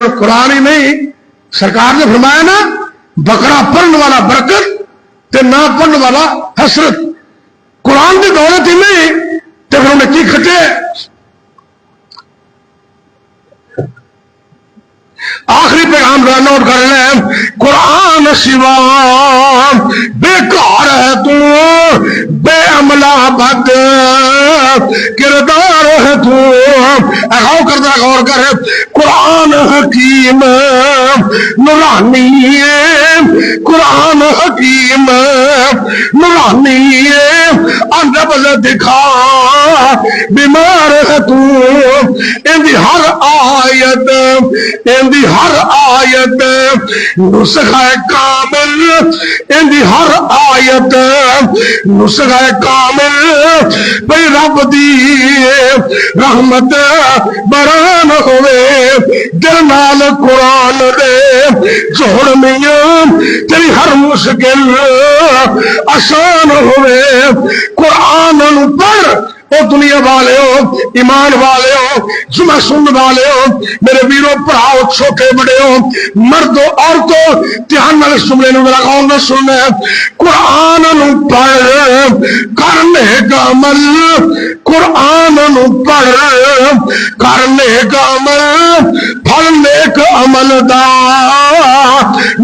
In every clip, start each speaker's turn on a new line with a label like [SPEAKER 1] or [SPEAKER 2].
[SPEAKER 1] قرآن ہی نہیں سرکار نے فرمایا نا بکرا پڑھنے والا برکت تے نہ پڑھنے والا حسرت. قرآن کی دولت ہی نہیں تے پھر انہیں کی کھٹے. آخری پیغام نوٹ کر لیں قرآن سوا بیکار ہے تو بے عملہ بد کردار ہے تو. غور کرتا غور کر قرآن حکیم نورانی قرآن حکیم نورانی اندر بدل دکھا بیمار ہے تو. ان دی ہر آیت ان دی ہر آیت نسخہ کامل ان دی ہر آیت نسخہ کامل بھئی رب دی رحمت بران ہوئے دل نال قرآن دے جوڑ میاں تیری ہر مشکل آسان ہوئے. قرآن پڑھ او دنیا والے ہو ایمان والے ہو جمعہ سن والے ہو میرے ویرو پڑھاؤ چھوٹے بڑے ہو مردوں عورتوں دھیان نال سننے نو میرا غور نہ سننا. قرآن پڑھ کرنے کا عمل قرآن پڑھ کرنے کا عمل پھلنے کا عمل دا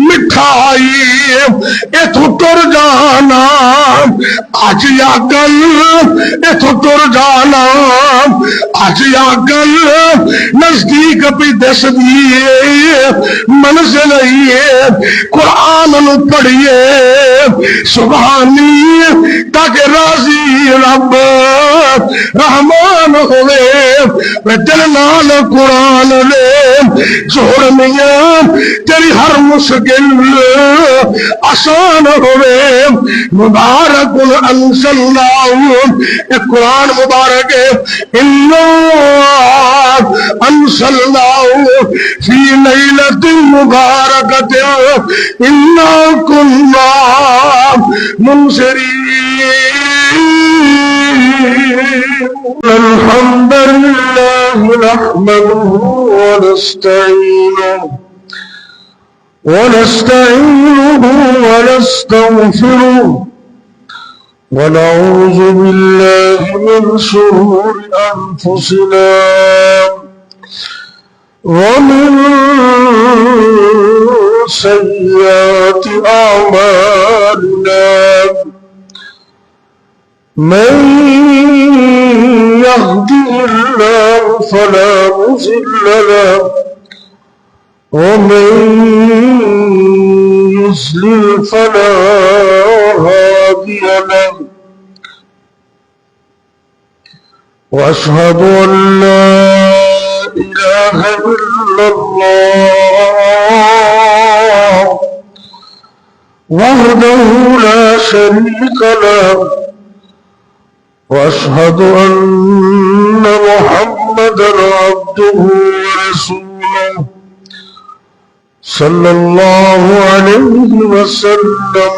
[SPEAKER 1] مٹھائی اتو ٹر جانا آج یا کل اتو ٹر جانا آج یا کل نزدیک بھی دس دیے منزل ہے. قرآن پڑھیے سبحانی تاکہ راضی رب رحمان ہوئے. دل نال قرآن لے جوڑ میاں تیری ہر مشکل آسان ہوئے. مبارک انزلناہ قرآن مبارک انا انزلناہ فی لیلۃ مبارکۃ انا کنا منذرین. الحمد للہ نحمده ونستعینه ونستغفره ونعوذ بالله من شرور أنفسنا ومن سيئات أعمالنا من يهده الله فلا مضل له ومن يضلل فلا هادي له وأشهد أن لا إله إلا الله وحده لا شريك له وأشهد أن محمدا عبده ورسوله صلى الله عليه وسلم.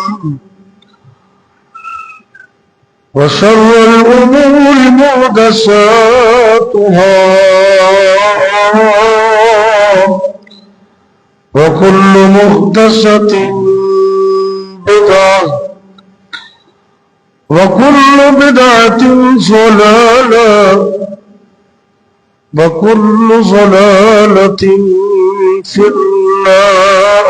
[SPEAKER 1] وشر الأمور محدثاتها وكل محدثة بدعة وكل بدعة ضلالة وكل ضلالة في النار.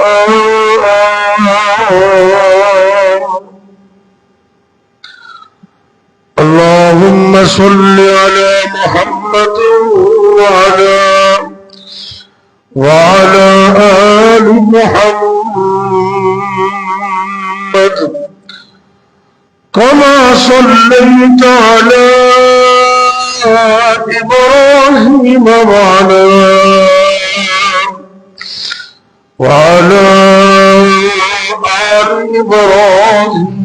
[SPEAKER 1] اللهم صل على محمد وعلى آل محمد كما صليت على إبراهيم وعلى آل إبراهيم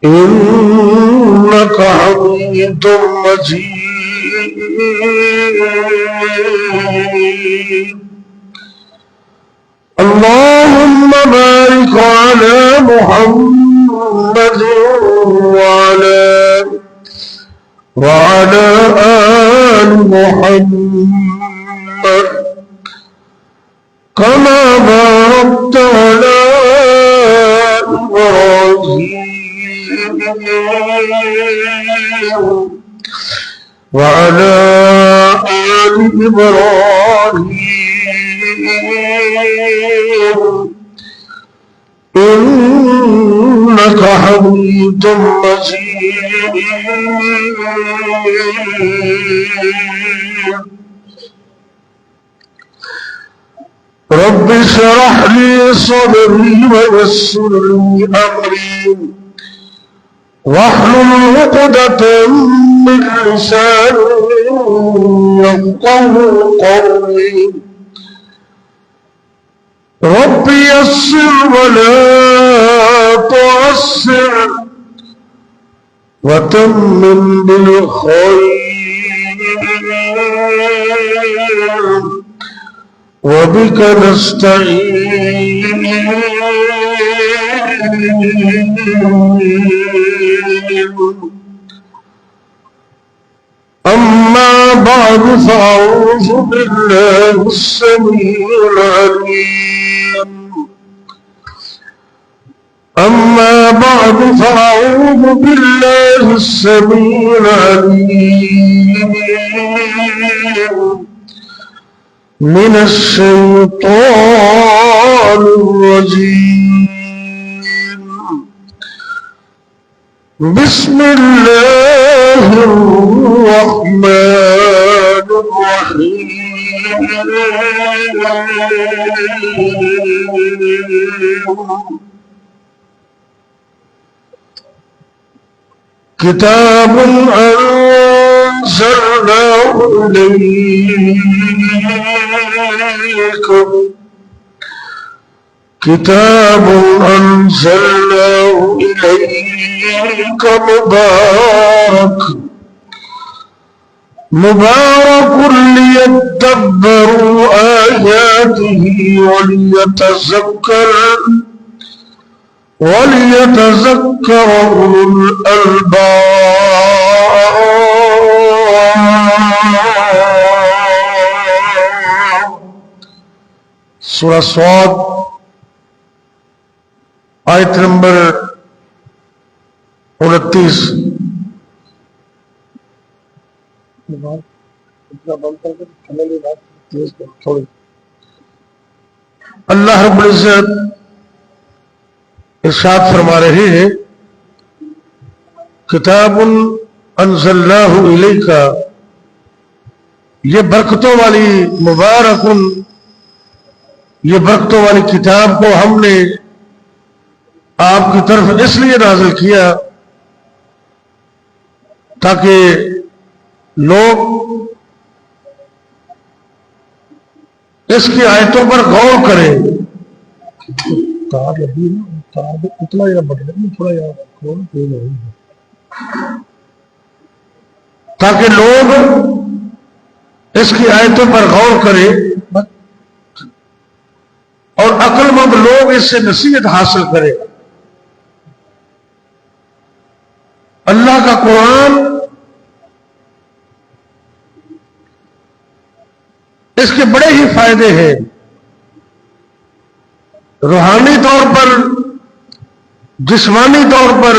[SPEAKER 1] إنك حميد مجيد. اللهم بارك على محمد وعلى آل محمد كما باركت على إبراهيم وعلى آل إبراهيم إنك حميد مجيد. رب اشرح لي صدري ويسر لي أمري واحلل عقدة من لساني يفقهوا قولي. رب يسر ولا تعسر وتمم بالخير وبك نستعين. أما بعد فأعوذ بالله السميع العليم أما بعد فأعوذ بالله السميع العليم من الشيطان الرجيم. بسم الله الرحمن الرحيم. كتاب أنزلناه إليك كتاب أنزلناه إليك مبارك ليدبروا آياته وليتذكر أولو الألباب. سورہ صاد آیت نمبر 29. اللہ رب العزت ارشاد فرما رہے ہیں کتاب انزلناہ الیک، یہ برکتوں والی مبارکن، یہ برکتوں والی کتاب کو ہم نے آپ کی طرف اس لیے نازل کیا تاکہ لوگ اس کی آیتوں پر غور کریں. تاکہ لوگ اس کی آیتوں پر غور کریں اور عقل مند لوگ اس سے نصیحت حاصل کریں. اللہ کا قرآن اس کے بڑے ہی فائدے ہیں. روحانی طور پر، جسمانی طور پر،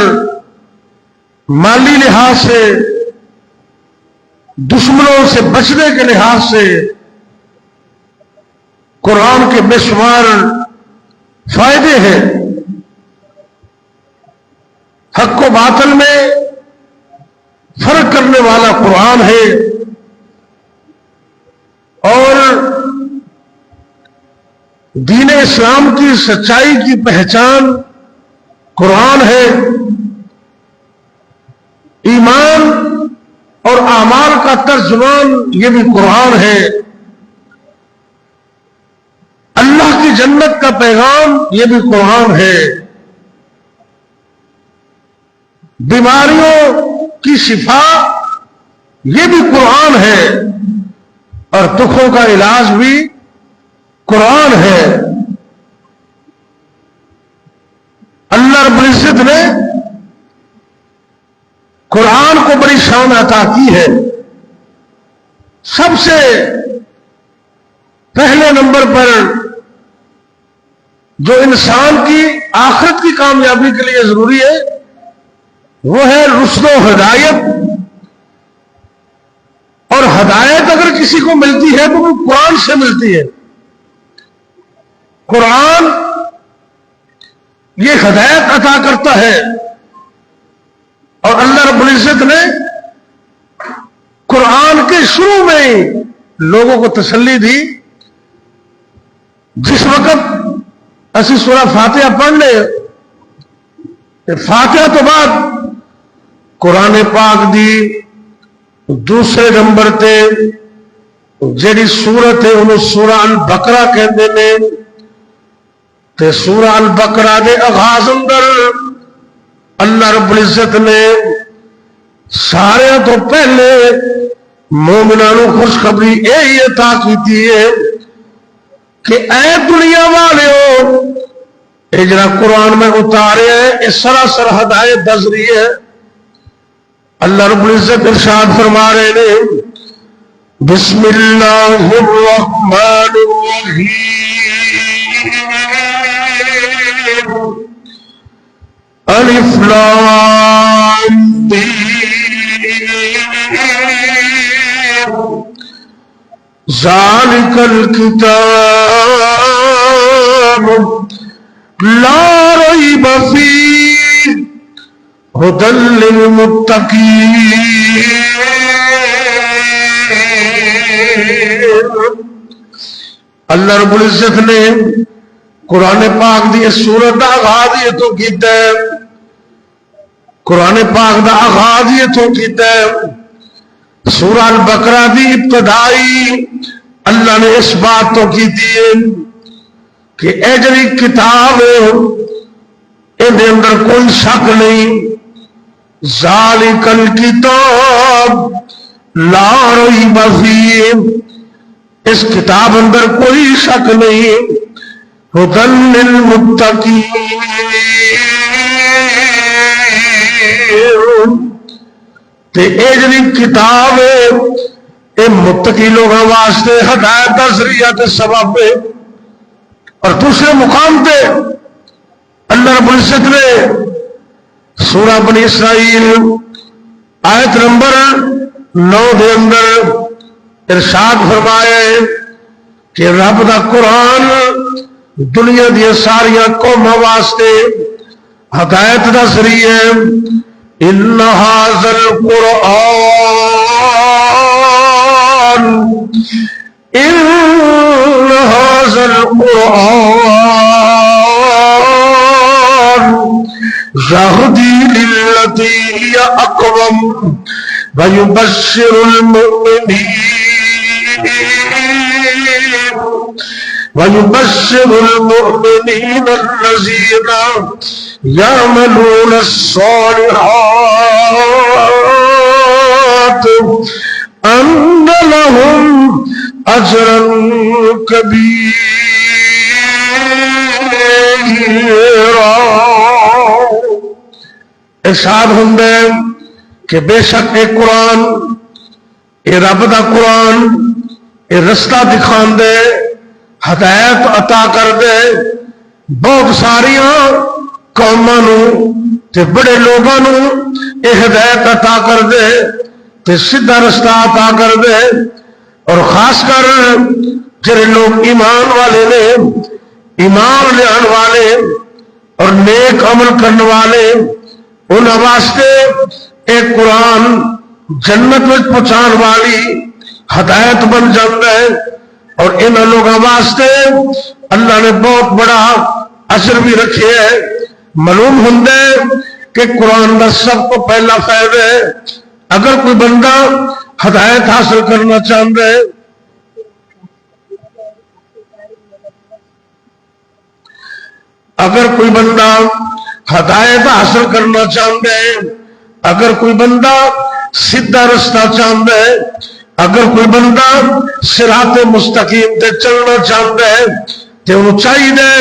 [SPEAKER 1] مالی لحاظ سے، دشمنوں سے بچنے کے لحاظ سے قرآن کے بے شمار فائدے ہیں. حق و باطل میں فرق کرنے والا قرآن ہے اور دین اسلام کی سچائی کی پہچان قرآن ہے. ایمان اور اعمال کا ترجمان یہ بھی قرآن ہے. اللہ کی جنت کا پیغام یہ بھی قرآن ہے. بیماریوں کی شفا یہ بھی قرآن ہے اور دکھوں کا علاج بھی قرآن ہے. اللہ رب العزت نے قرآن کو بڑی شان عطا کی ہے. سب سے پہلے نمبر پر جو انسان کی آخرت کی کامیابی کے لیے ضروری ہے وہ ہے رشد و ہدایت. اور ہدایت اگر کسی کو ملتی ہے تو وہ قرآن سے ملتی ہے. قرآن یہ ہدایت عطا کرتا ہے. اور اللہ رب العزت نے قرآن کے شروع میں ہی لوگوں کو تسلی دی. جس وقت اسی سورہ فاتحہ پڑھ لے, فاتحہ تو بعد قرآن پاک دی دوسرے نمبر تے جیڑی سورت ہے انہوں سورہ البقرہ کہتے ہیں. تے سورہ البقرہ دے آغاز اندر اللہ رب العزت نے سارے تو پہلے مومنانوں خوشخبری یہی عطا کی ہے کہ اے دنیا والےو, یہ جڑا قرآن میں اتارے ہے یہ سراسر ہدایت دزری ہے. اللہ رب العزت ارشاد فرما رہے ہیں بسم اللہ الرحمن الرحیم الف لام ذالک الکتاب لا ریب فیہ ھدی للمتقین. اللہ رب العزت نے قرآن پاک دی سورت دا آغاز یہ تو کیتا ہے, قرآن پاک دا آغاز یہ تو کیتا ہے. سورہ البقرہ دی ابتدائی اللہ نے اس بات تو کی ہے کہ اے جڑی کتاب ان دے اندر کوئی شک نہیں. ذالک الکتاب لا ریب فیہ, اس کتاب اندر کوئی شک نہیں. ھدی للمتقین, تے اے جڑی کتاب ہے اے متقی لوگوں واسطے ہدایت دا ذریعہ تے سبب ہے. اور دوسرے مقام تے اللہ رب العزت نے سورہ بنی اسرائیل آیت نمبر 9 دے اندر ارشاد فرمایا ہے کہ رب دا قرآن دنیا دی ساریاں قوماں واسطے ہدایت دا ذریعہ ہے. ان ھذا القرآن یہدی للتی ہی اقوم ویبشر المؤمنین الذین یعملون الصالحات ان لهم اجرا کبیرا. ارشاد ہوندا ہے کہ بے شک اے قرآن, اے رب دا قرآن, اے رستہ دکھان دے, ہدایت عطا کر دے بہت ساریاں قوماں نو تے بڑے لوگاں نو اے ہدایت عطا کر دے تے سیدھا رستہ عطا کر دے. اور خاص کر جڑے لوگ ایمان والے نے, ایمان لیان والے اور نیک عمل کرنے والے, ان واسطے اے قرآن جنت میں پہنچان والی ہدایت بن جاتا ہے. اور ان لوگوں واسطے اللہ نے بہت بڑا اجر بھی رکھے ہے. معلوم ہوتا ہے کہ قرآن کا سب کو پہلا فائدہ ہے اگر کوئی بندہ ہدایت حاصل کرنا چاہتا ہے, اگر کوئی بندہ ہدایت حاصل کرنا چاہتا ہے, اگر کوئی بندہ سیدھا رستہ چاہتا ہے, اگر کوئی بندہ صراط مستقیم تے چلنا چاہتا ہے تو انہوں چاہیے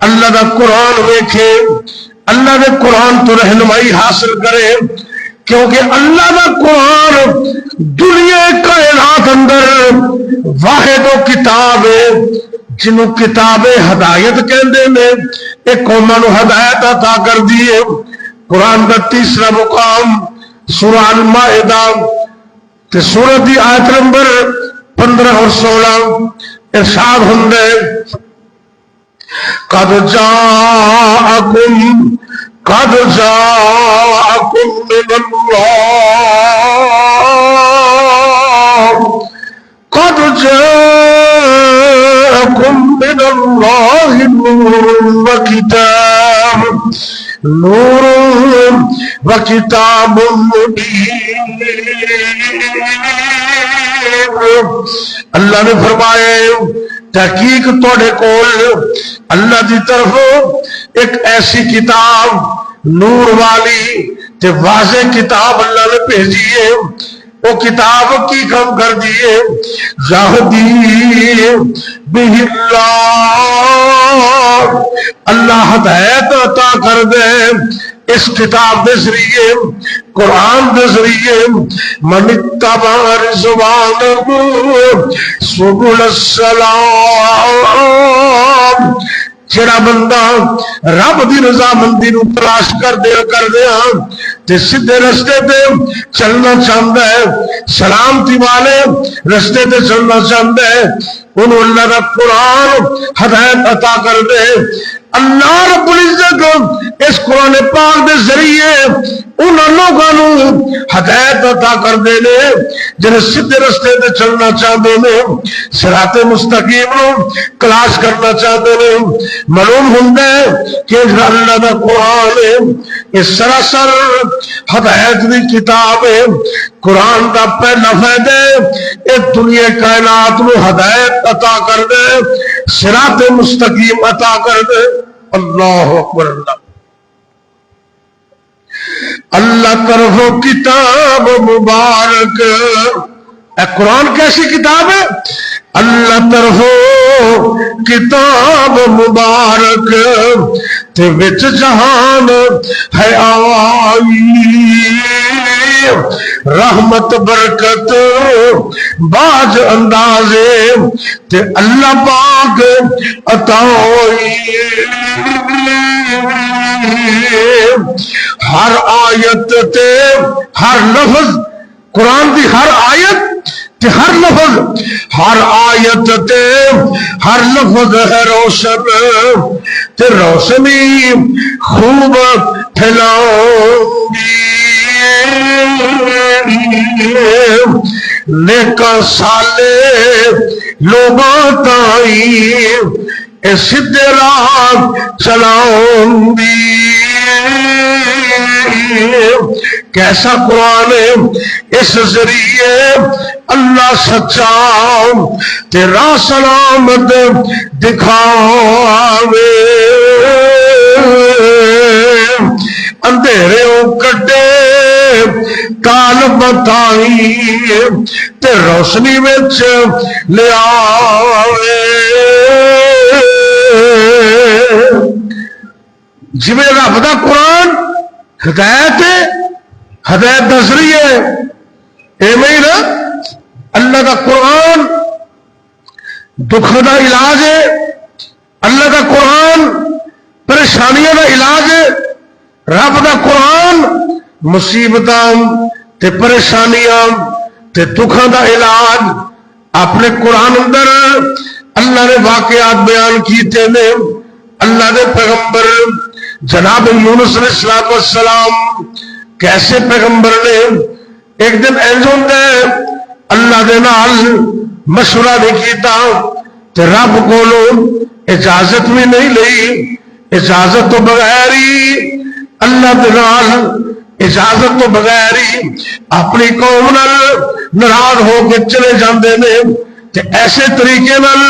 [SPEAKER 1] اللہ دا قرآن ویکھے, اللہ دے قرآن تو رہنمائی حاصل کرے کیونکہ اللہ کا قرآن دنیا کائنات اندر واحد و کتاب ہے جنہوں کتاب ہدایت کہندے نے، ایک قوماں نوں ہدایت عطا کر دیے۔ قرآن کا تیسرا مقام سورہ المائدہ تے سورت دی آیت نمبر 15 اور 16 ارشاد ہوندے قد جاءکم من اللہ قد جاءکم من اللہ نور و کتاب مبین۔ اللہ نے فرمایا تحقیق توڑے کول اللہ دی طرف ایک ایسی کتاب نور والی تے واضح کتاب اللہ نے بھیجی ہے۔ وہ کتاب کی کم کر دیے یہدی بہ اللہ ہدایت عطا کر دے اس کتاب دے ذریعے، قرآن دے ذریعے من اتبع رضوانہ سبل السلام، جڑا بندہ رب دی رضامندی نو تلاش کر دیا تے سیدھے رستے تے چلنا چاہتا ہے، سلامتی والے رستے تے چلنا چاہتا ہے، انہوں اللہ کا قرآن ہدایت عطا کر دے۔ اللہ رب العزت اس قرآن پاک دے ذریعے ان لوگوں ہدایت عطا کر دے نے جنہیں سیدھے رستے تے چلنا چاہتے ہیں، صراط مستقیم نو تلاش کرنا چاہتے ہیں۔ معلوم ہوتا ہے کہ اللہ دا قرآن ہے یہ سراسر ہدایت دی کتاب ہے۔ قرآن دا پہلا فائدہ ایک دنیا کائنات نو ہدایت عطا کر دے، صراط مستقیم عطا کر دے۔ اللہ اکبر اللہ اللہ طرف کتاب مبارک، اے قرآن کیسی کتاب ہے؟ اللہ طرف کتاب مبارک تے وچ جہان ہے آئی، رحمت برکت باج اندازے تے اللہ پاک عطا ہوئی۔ ہر آیت تے ہر لفظ، قرآن دی ہر آیت تے ہر لفظ، ہر آیت تے ہر لفظ ہے روشن تے روشنی خوب پھیلاؤں گی، نیکا سالے لوگاں تائی اے سدھے راہ چلاؤں گی۔ کیسا قرآن ہے، اس ذریعے اللہ سچا تیرا سلامت دکھاوے، اندھیرے کٹے کال بتائی تے روشنی وچ لے آوے۔ جویں رب دا قرآن ہدایت ہے، ہدایت دا ذریعہ ہے، ایویں ہی نا اللہ دا قرآن دکھ دا علاج ہے، اللہ دا قرآن پریشانیاں دا علاج ہے، رب دا قرآن مصیبتاں تے پریشانیاں تے دکھاں دا علاج۔ اپنے قرآن اندر اللہ نے واقعات بیان کیتے نے، اللہ دے پیغمبر جناب یونس علیہ السلام کیسے پیغمبر نے، ایک دن انج ہوندا ہے اللہ دے نال مشورہ نہیں کیتا تے رب کولوں اجازت بھی نہیں لئی، اجازت تو بغیر ہی اللہ دے نال اجازت تو بغیر ہی اپنی قوم نال ناراض ہو کے چلے جاندے نے تے ایسے طریقے نال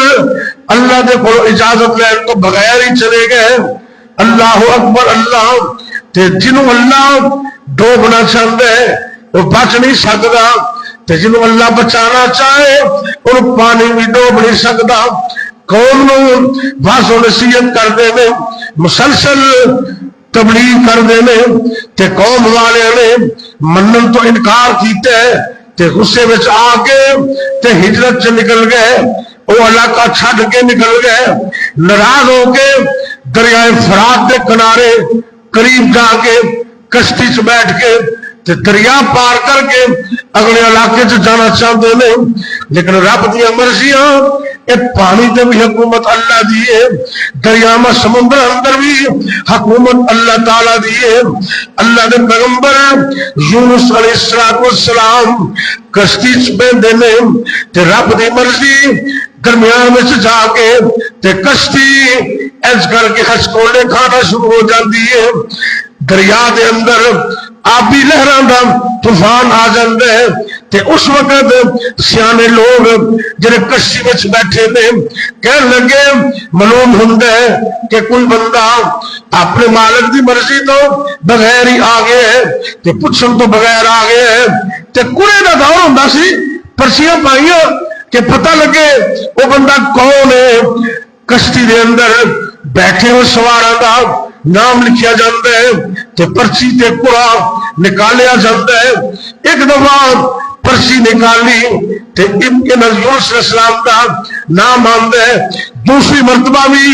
[SPEAKER 1] اللہ دے کولوں اجازت لین تو بغیر ہی چلے گئے۔ اللہ اکبر اللہ، تے جنہوں اللہ ڈوبنا چاہتا ہے وہ بچ نہیں سکتا، تے جنہوں اللہ بچانا چاہے انہوں پانی بھی ڈوب نہیں سکتا۔ قوم نو واضح نصیحت کر دے میں مسلسل تبلیغ کرتے ہیں تے قوم والے نے منن تو انکار کیتا ہے تے غصے وچ آ کے تے ہجرت چ نکل گئے، وہ علاقہ چھڈ کے نکل گئے، ناراض ہو کے دریائے فرات کے کنارے قریب جا کے کشتی چ بیٹھ کے تے دریا پار کر کے اگلے علاقے چ جانا چاہتے ہیں، لیکن رب دیا مرضیاں پانی تے بھی حکومت اللہ دی ہے، دریا میں سمندر اندر بھی حکومت اللہ تعالی دی ہے۔ اللہ دے پیغمبر یونس علیہ السلام کشتی چ بیٹھے نے تے رب دی مرضی درمیان میں جا کے تے کشتی ایج کر کے خشکولے کھانا شروع ہو جاتی ہے، دریا دے اندر آبی لہراں دا طوفان آ جاندے تے اس وقت سیانے لوگ جڑے کشتی وچ بیٹھے نے کہن لگے معلوم ہوندا ہے کہ کوئی بندہ اپنے مالک دی مرضی تو بغیر ہی آ گیا ہے تے پوچھن تو بغیر آ گیا ہے تے کوڑے دا دور ہوندا سی، پرچیاں پائیاں کہ پتہ لگے وہ بندہ کون ہے، کشتی دے اندر بیٹھے ہو سواراں دا نام لکھیا جاتا ہے تے پرچی تے قرآن نکالیا جاتا ہے۔ ایک دفعہ پرچی نکالی تے یونس علیہ السلام کا نام آندا ہے، دوسری مرتبہ بھی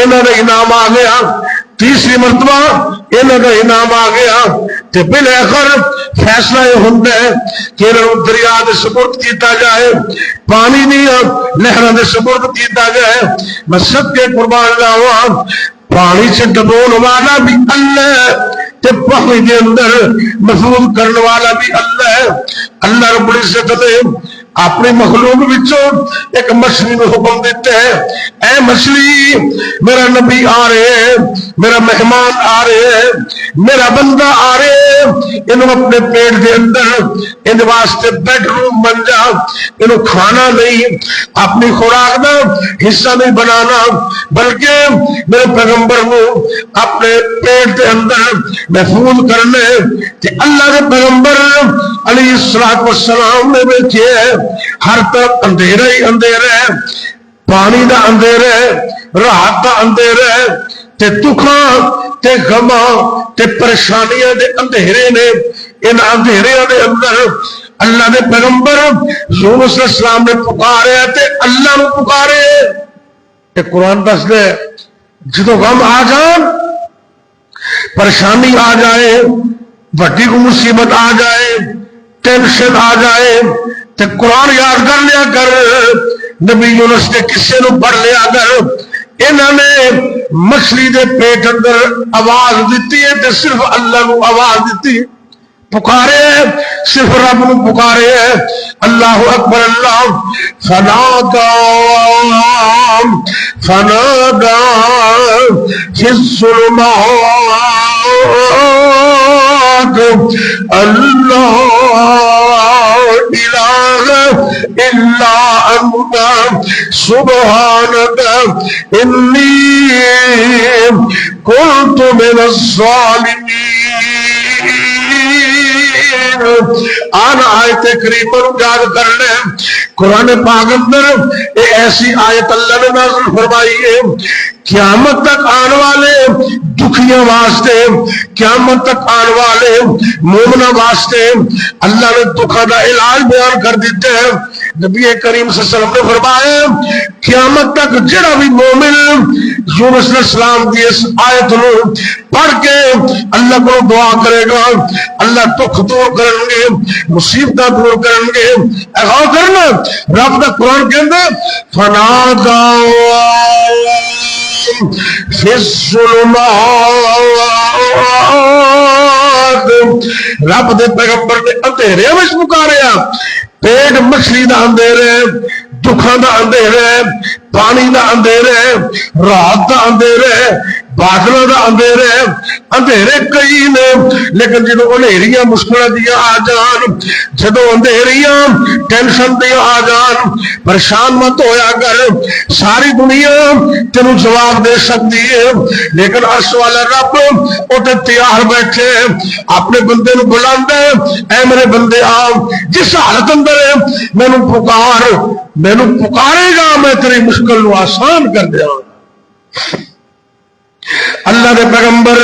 [SPEAKER 1] انہاں دا نام آ گیا، تیسری مرتبہ انہاں دا نام آ گیا تے بالآخر فیصلہ یہ ہوندا ہے کہ انہاں دریا دے سپرد کیتا جائے، پانی دیا لہراں دے سپرد کیتا جائے۔ میں سب کے قربان جاواں پانی سے ڈبون والا بھی اللہ ہے تے پانی کے اندر محفوظ کرنے والا بھی اللہ ہے۔ اللہ رب العزت نے اپنی مخلوق وچوں ایک مچھلی میں حکم دیتے ہیں، اے مچھلی میرا نبی آ رہے ہیں، میرا مہمان آ رہے ہیں، میرا بندہ آ رہے ہیں، انہوں اپنے پیٹ کے اندر ان واسطے بیڈ روم بن جا، انہوں کھانا نہیں اپنی خوراک کا حصہ نہیں بنانا بلکہ میرے پیغمبر کو اپنے پیٹ کے اندر محفوظ کرنے کہ اللہ کے پیغمبر علیہ السلام نے بیٹھے ہر طرف اندھیرا ہی اندھیرا ہے، پانی دا اندھیرا ہے، رات دا اندھیرا ہے تے دکھاں تے غماں تے پریشانیاں دے اندھیرے نے۔ ان اندھیریاں دے اندر اللہ نے پیغمبر یونس علیہ السلام نے پکارے تے اللہ نے پکارے۔ تے قرآن دس دے جدو غم آ جان، پریشانی آ جائے، بڑی کو مصیبت آ جائے، ٹینشن آ جائے تے قرآن یاد کر لیا کر، نبی یونس کے قصے نو پڑھ لیا کر۔ انہوں نے مچھلی دے پیٹ اندر آواز دیتی ہے تے صرف اللہ نو آواز دیتی، پکارے صرف رب نو پکارے، اللہ اکبر اللہ فنادا فی الظلمات اللہ الہ الا انت سبحانک انی کنت من الظالمین۔ آنا آیت کریمہ یاد کر لیں، قرآن پاک اندر ایسی آیت اللہ نے نازل فرمائی ہے قیامت تک آنے والے دکھیاں واسطے، قیامت تک آنے والے مومنہ واسطے اللہ نے دکھا دا علاج بیان کر دیتے ہیں۔ نبی کریم صلی اللہ علیہ وسلم نے فرمایا قیامت تک جڑا بھی مومن یونس علیہ السلام کی اس آیت نو پڑھ کے اللہ کو دعا کرے گا، اللہ دکھ دور کریں گے، مصیبت دور کریں گے۔ غور کرنا رب دا قرآن کے اندر فنادا فی الظلمات، رب دے پیغمبر نے اندھیرے میں پکاریا، پیٹ مچھلی دا اندھیرے، دکھاں دا اندھیرے، پانی دا اندھیرے، رات دا اندھیرے، بادلوں دا اندھیرے، اندھیرے کئی نے لیکن جدو اندھیریاں مشکل دیا آ جان، جدو اندھیریاں ٹینشن دیا آ جان، پریشان مت ہویا کر، ساری دنیا تینوں جواب دے سکتی ہے لیکن اس والا رب اوتے تیار بیٹھے اپنے بندے نو بلاندے، اے میرے بندے آ جس حالت اندر ہے مینوں پکار، مینوں پکارے گا میں تیری مشکل نو آسان کر دیا۔ اللہ دے پیغمبر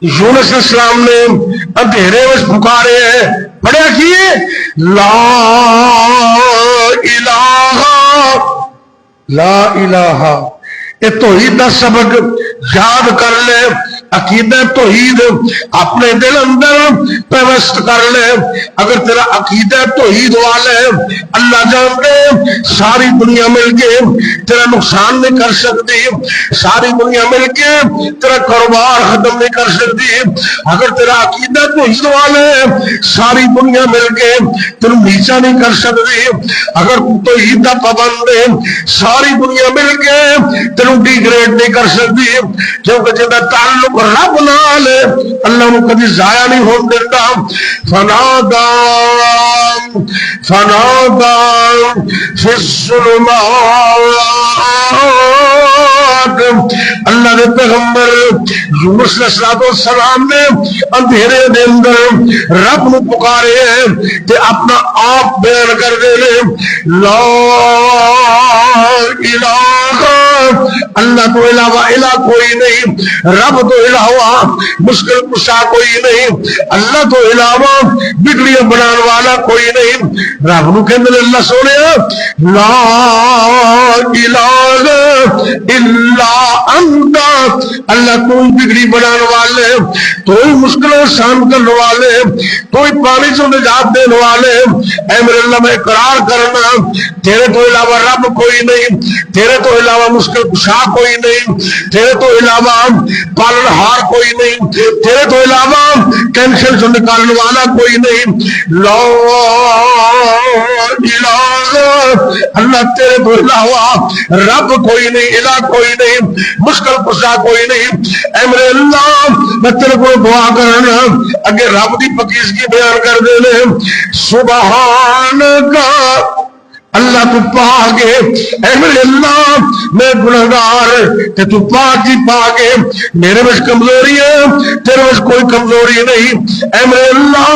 [SPEAKER 1] یونس علیہ السلام نے اندھیرے میں پکارے ہیں، پڑھا کیے لا الہ لا الہ، یہ توحید کا سبق یاد کر لے، عقیدہ توحید اپنے دل اندر پیوست کر لے۔ اگر تیرا عقیدہ توحید والے، اللہ جانتے ساری دنیا مل کے تیرا نقصان نہیں کر سکتی، ساری دنیا مل کے تیرا کاروبار ختم نہیں کر سکتی۔ اگر تیرا عقیدہ توحید والے، ساری دنیا مل کے تیرا نیچا نہیں کر سکتی۔ اگر توحید کا پابند ہے، ساری دنیا مل کے تیرا ڈیگریڈ نہیں کر سکتی، کیونکہ جب تعلق رب نال اللہ کو کبھی ضائع نہیں ہون دیتا۔ فنادا فی الظلمات، اللہ کے پیغمبر یونس علیہ السلام نے اندھیرے دے اندر رب نو پکارے ہیں تے اپنا آپ بیان کر دے لے لا الہ، اللہ تو علاوہ الہ کوئی نہیں، رب تو علاوہ مشکل کشا کوئی نہیں، اللہ تو علاوہ بگڑیاں بنان والا کوئی نہیں۔ رب نو کہندے اللہ سونے لا الہ الا انت، اللہ تو بگڑی بنان والے، تو ہی مشکل آسان کرنے والے، تو ہی پانی سے نجات دینے والے۔ اے میرے اللہ میں اقرار کرنا تیرے تو علاوہ رب کوئی نہیں، تیرے تو علاوہ مشکل کشا کوئی نہیں، تیرے تو علاوہ پالن ہار کوئی نہیں، تیرے تو علاوہ ٹینشن سے نکالنے والا کوئی نہیں۔ لا الہ، اللہ تیرے تو علاوہ رب کوئی نہیں، الہ کوئی نہیں، مشکل کشا کوئی نہیں۔ اے میرے اللہ میں تیرے کو دعا کرنا اگے رب دی پکیزگی بیان کر دے لے سبحان کا، اللہ تو پاک ہے۔ اے میرے اللہ میں گنہگار کہ تو پاک ہی پاک ہے، میرے وچ کمزوری ہے، تیرے وچ کوئی کمزوری نہیں۔ اے میرے اللہ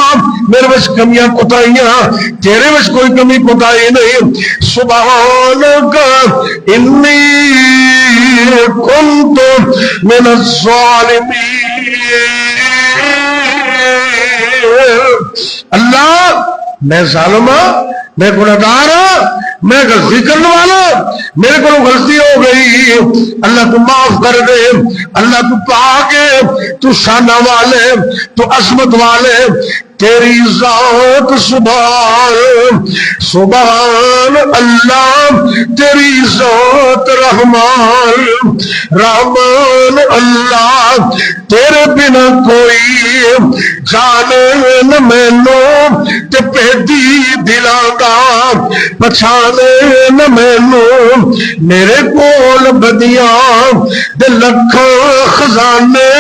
[SPEAKER 1] میرے وچ کمیاں کوتاہیاں، تیرے وچ کوئی کمی کوتاہی نہیں۔ سبحانک انی کنت من الظالمین، اللہ میں ظالم ہوں، میں گنہگار ہوں، میں غلطی کرنے والا، میرے کو غلطی ہو گئی، اللہ تو معاف کر دے۔ اللہ تو پاک ہے، تو شانہ والے، تو عظمت والے، تیری ذات سبحان سبحان اللہ، تیری ذات رحمان رحمان اللہ، تیرے بنا کوئی جانے نہ مینو تے پیدی دلاں دا پچھانے نہ مینو، میرے کول بدیاں دے لکھاں خزانے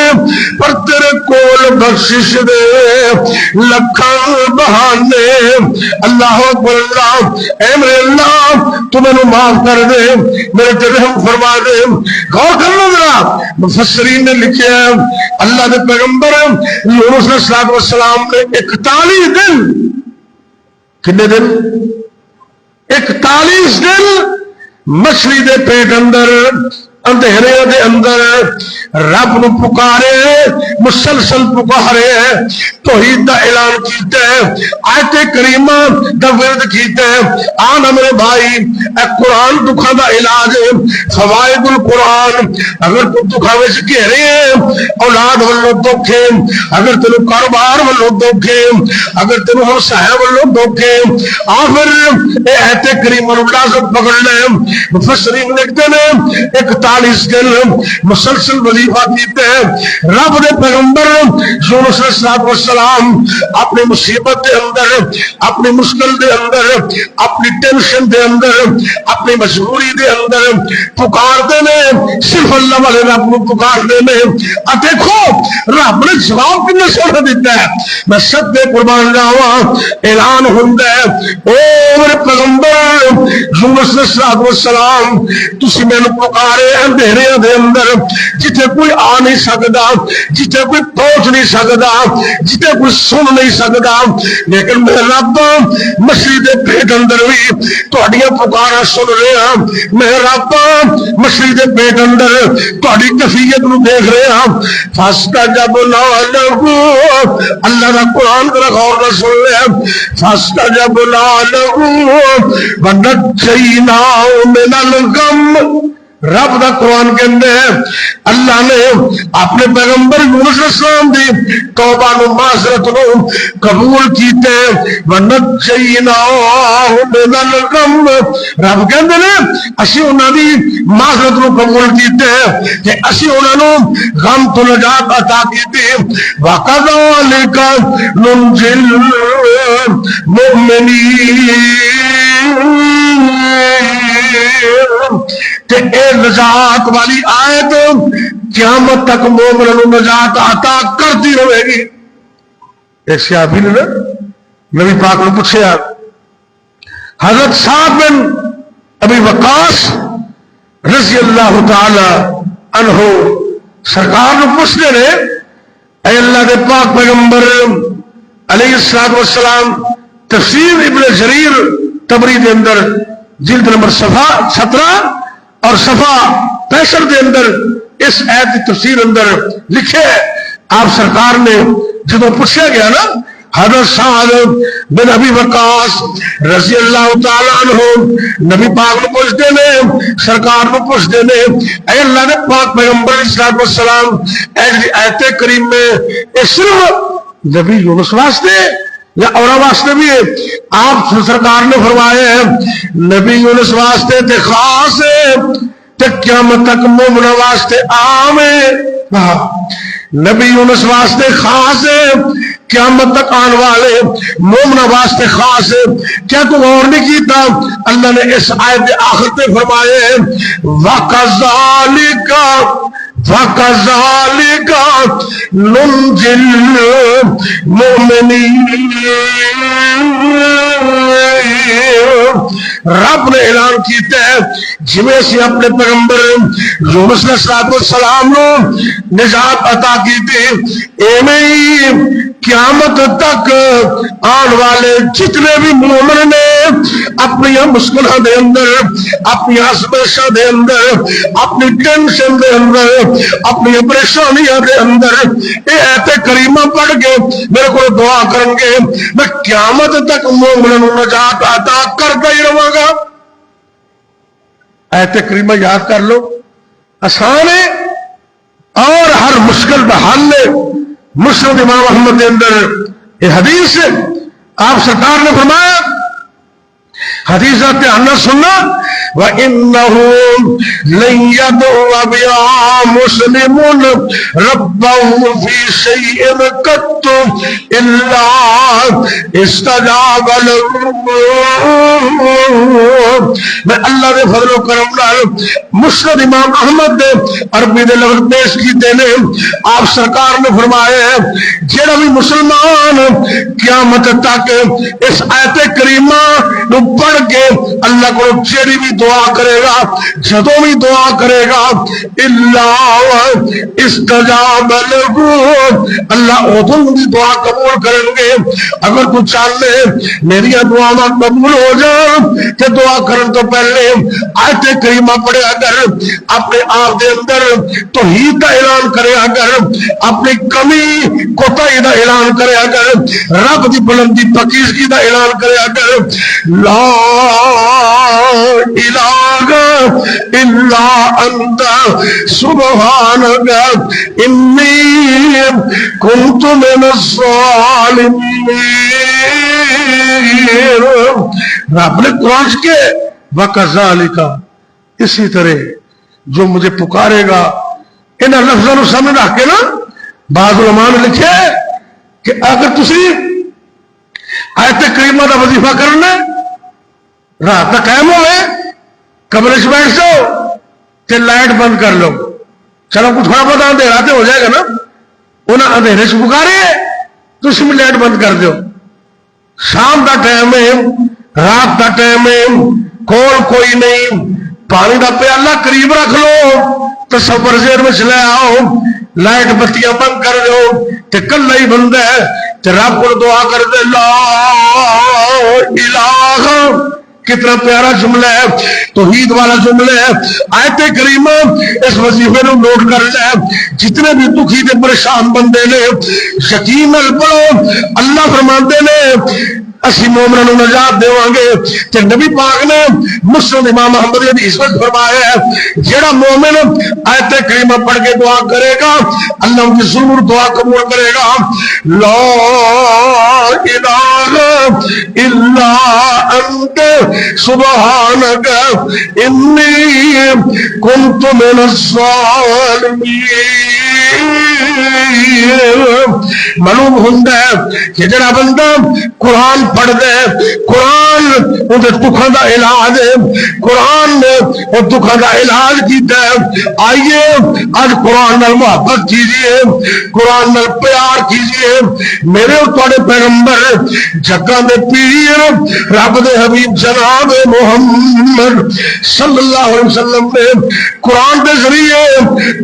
[SPEAKER 1] پر تیرے کول بخشش دے لکھاں بہانے۔ اللہ اکبر اللہ، اے میرے اللہ تو میں نے معاف کر دے، میرے تے رحم فرما دے۔ غور کرنا ذرا، مفسرین نے لکھا ہے اللہ کے پیغمبر یونس علیہ السلام نے 41 دن، کتنے دن؟ 41 دن مچھلی دے پیٹ اندر اندھیرے دے اندر رب نو پکارے، مسلسل پکارے، توحید دا اعلان کیتا ہے، آیت کریمہ دا ورد کیتا ہے۔ آنا میرے بھائی، اے قرآن دکھا دا علاج ہے، فوائد القرآن۔ اگر تو دکھا وچ گھیرے ہیں، اولاد والو دکھے، اگر تینو کاروبار والو دکھے، اگر تینو ہمسایہ والو دکھے، آخر اے آیت کریمہ نو لازم پکڑ لے۔ مفسرین لکھتے ہیں 41 دن مسلسل وظیفہ کیتے ہیں۔ رب دے پیغمبر یونس علیہ السلام اپنی مصیبت دے اندر، اپنی مشکل دے اندر، اپنی ٹینشن دے اندر، اپنی مجبوری دے اندر پکار دے نے، صرف اللہ والے رب کو پکار دے نے۔ اب دیکھو رب نے جواب کتنا سونا دیتا ہے، میں سب دے قربان جاواں، اعلان ہوندا ہے او میرے پیغمبر یونس علیہ السلام تسی مینوں پکارے اندھیریاں دے اندر جتھے کوئی آ نہیں سکدا، جتھے کوئی پہنچ نہیں سکدا، جتھے کوئی سن نہیں سکدا، لیکن میں رب مچھلی دے پیٹ اندر بھی تہاڈیاں پکاراں سن رہا، میں رب مچھلی دے پیٹ اندر تہاڈی کیفیت نو دیکھ رہا۔ فاستجبنا له، اللہ دا قرآن ذرا غور نال سن لے، فاستجبنا له ونجیناه من الغم۔ رب دا قرآن کہندے اللہ نے اپنے پیغمبر یونس علیہ السلام دی توبہ نو معذرت نو قبول کیتے، ونجیناہ من الغم۔ رب کہندے نے اسی انہاں دی معذرت نو قبول کیتے تے اسی انہاں نو غم تو نجات عطا کیتی۔ وَكَذَلِكَ نُنْجِي الْمُؤْمِنِينَ۔ کہ اے نجات والی آیت قیامت تک مومنوں کو نجات عطا کرتی رہے گی۔ ایک صحابی نے نبی پاک نے پوچھا، حضرت سعد بن ابی وقاص رضی اللہ تعالی عنہ سرکار نے پوچھتے رہے، اے اللہ دے پاک پیغمبر علیہ السلام، تفسیر ابن جریر طبری دے اندر جلد نمبر صفحہ 17 اور صفحہ 65 دے اندر اس آیت کی تفسیر اندر لکھے، آپ سرکار نے جدو پوچھا گیا نا حضرت سعد بن ابی وقاص رضی اللہ تعالیٰ عنہ نبی پاک نے پوچھتے نے، سرکار کو پوچھتے نے، اے اللہ نے پاک پیغمبر علیہ السلام آیت کریم میں یہ صرف نبی یونس واسطے یا اور واسطے بھی ہے؟ آپ سرکار نے فرمایا ہے نبی یونس واسطے تے خاص ہے تے قیامت تک مومنوں واسطے عام ہے۔ نبی یونس واسطے خاص ہے، قیامت تک آن والے مومنوں واسطے خاص ہے۔ کیا تو غور نہیں کیتا؟ اللہ نے اس آیت آخر پہ فرمایا ہے وَكَذَلِكَ نُنْجِي الْمُؤْمِنِينَ۔ رب نے اعلان کیتا ہے جویں سے اپنے پیغمبر یونس علیہ السلام نو نجات عطا کیتی، ایویں ہی قیامت تک آن والے جتنے بھی مومن نے اپنی مشکلوں دے اندر، اپنی آزمائشاں دے اندر، اپنی ٹینشن دے اندر، اپنی پریشانیاں دے اندر اے آیت کریمہ پڑھ کے میرے کو دعا کریں گے، میں قیامت تک مومنوں کو نجات عطا کرتا ہی رہوں گا۔ آیت کریمہ یاد کر لو، آسان ہے اور ہر مشکل کا حل ہے۔ مسند امام احمد کے اندر یہ حدیث ہے، آپ سرکار نے فرمایا، حدیث دھیان نہ سننا، وَإِنَّهُ لَن يَدْعُوَ بِهَا مُسْلِمٌ رَبَّهُ فِي شَيْءٍ قَطُّ إِلَّا اسْتَجَابَ لَهُ۔ میں اللہ دے فضل و کرم نال مسند امام احمد دے عربی دے لفظ پیش کیتے نے، آپ سرکار نے فرمایا ہے جڑا بھی مسلمان قیامت تک اس آیت کریمہ نو پڑھ کے اللہ کو جیڑی بھی دعا کرے گا، جدوں بھی دعا کرے گا، اللہ استجاب لہو، اللہ ادوں بھی دعا قبول کریں گے۔ اگر تو چاہے میری دعا قبول ہو جان تے دعا کرن تو پہلے آیت کریمہ پڑھیا کر، اپنے آپ دے اندر توحید کا اعلان کریا کر، اپنی کمی کوتاہی کا اعلان کریا کر، رب دی بلندی پاکیزگی کا اعلان کریا کر، لا الہ الا انت سبحانک انی کنت من الظالمین۔ رب نے قرآن کے وَكَذَلِكَ، اسی طرح جو مجھے پکارے گا، ان لفظوں کو سامنے رکھ کے نا بعض علماء نے لکھے کہ اگر تسی آیت کریمہ کا وظیفہ کرنا رات تک قائم ہوئے، کمرے سے بیٹھ جاؤ تے لائٹ بند کر لو، چلو کچھ تھوڑا بہت اندھیرا تو ہو جائے گا نا، انہیں اندھیرے سے پکارے تو اس میں لائٹ بند کر دو۔ شام کا ٹائم ہے، رات کا ٹائم ہے، کول کوئی نہیں، پانی دا پیالہ قریب رکھ لو، تصور ذہن میں لے آؤ، لائٹ بتیاں بند کر دو تے کلا ہی بندہ ہے تے رب کو دعا کر دے لا الہ، کتنا پیارا جملہ ہے، توحید والا جملہ ہے۔ آیت کریمہ اس وظیفے نو نوٹ کر لے، جتنے بھی دکھی تے پریشان بندے نے یقین نال پڑھو، اللہ فرماندے نے اسی مومنوں نجات دیواں گے۔ تے نبی پاک نے مسند امام احمد کی حدیث میں فرمایا ہے جیڑا مومن آیت کریمہ پڑھ کے دعا کرے گا اللہ ان کی ضرور دعا قبول کرے گا۔ لا الہ الا انت سبحانک انی کنت من الظالمین۔ معلوم ہوندا ہے کہ جڑا بندہ قرآن پڑھ دے، قرآن اندر دکھاں دا علاج ہے، قرآن نے وہ دکھاں دا علاج کیتا ہے۔ آئیے آج قرآن نال محبت کیجئے، قرآن نال پیار کیجئے۔ میرے اور تواڈے پیغمبر جگاں دے پیر رب دے حبیب جناب محمد صلی اللہ علیہ وسلم نے قرآن دے ذریعے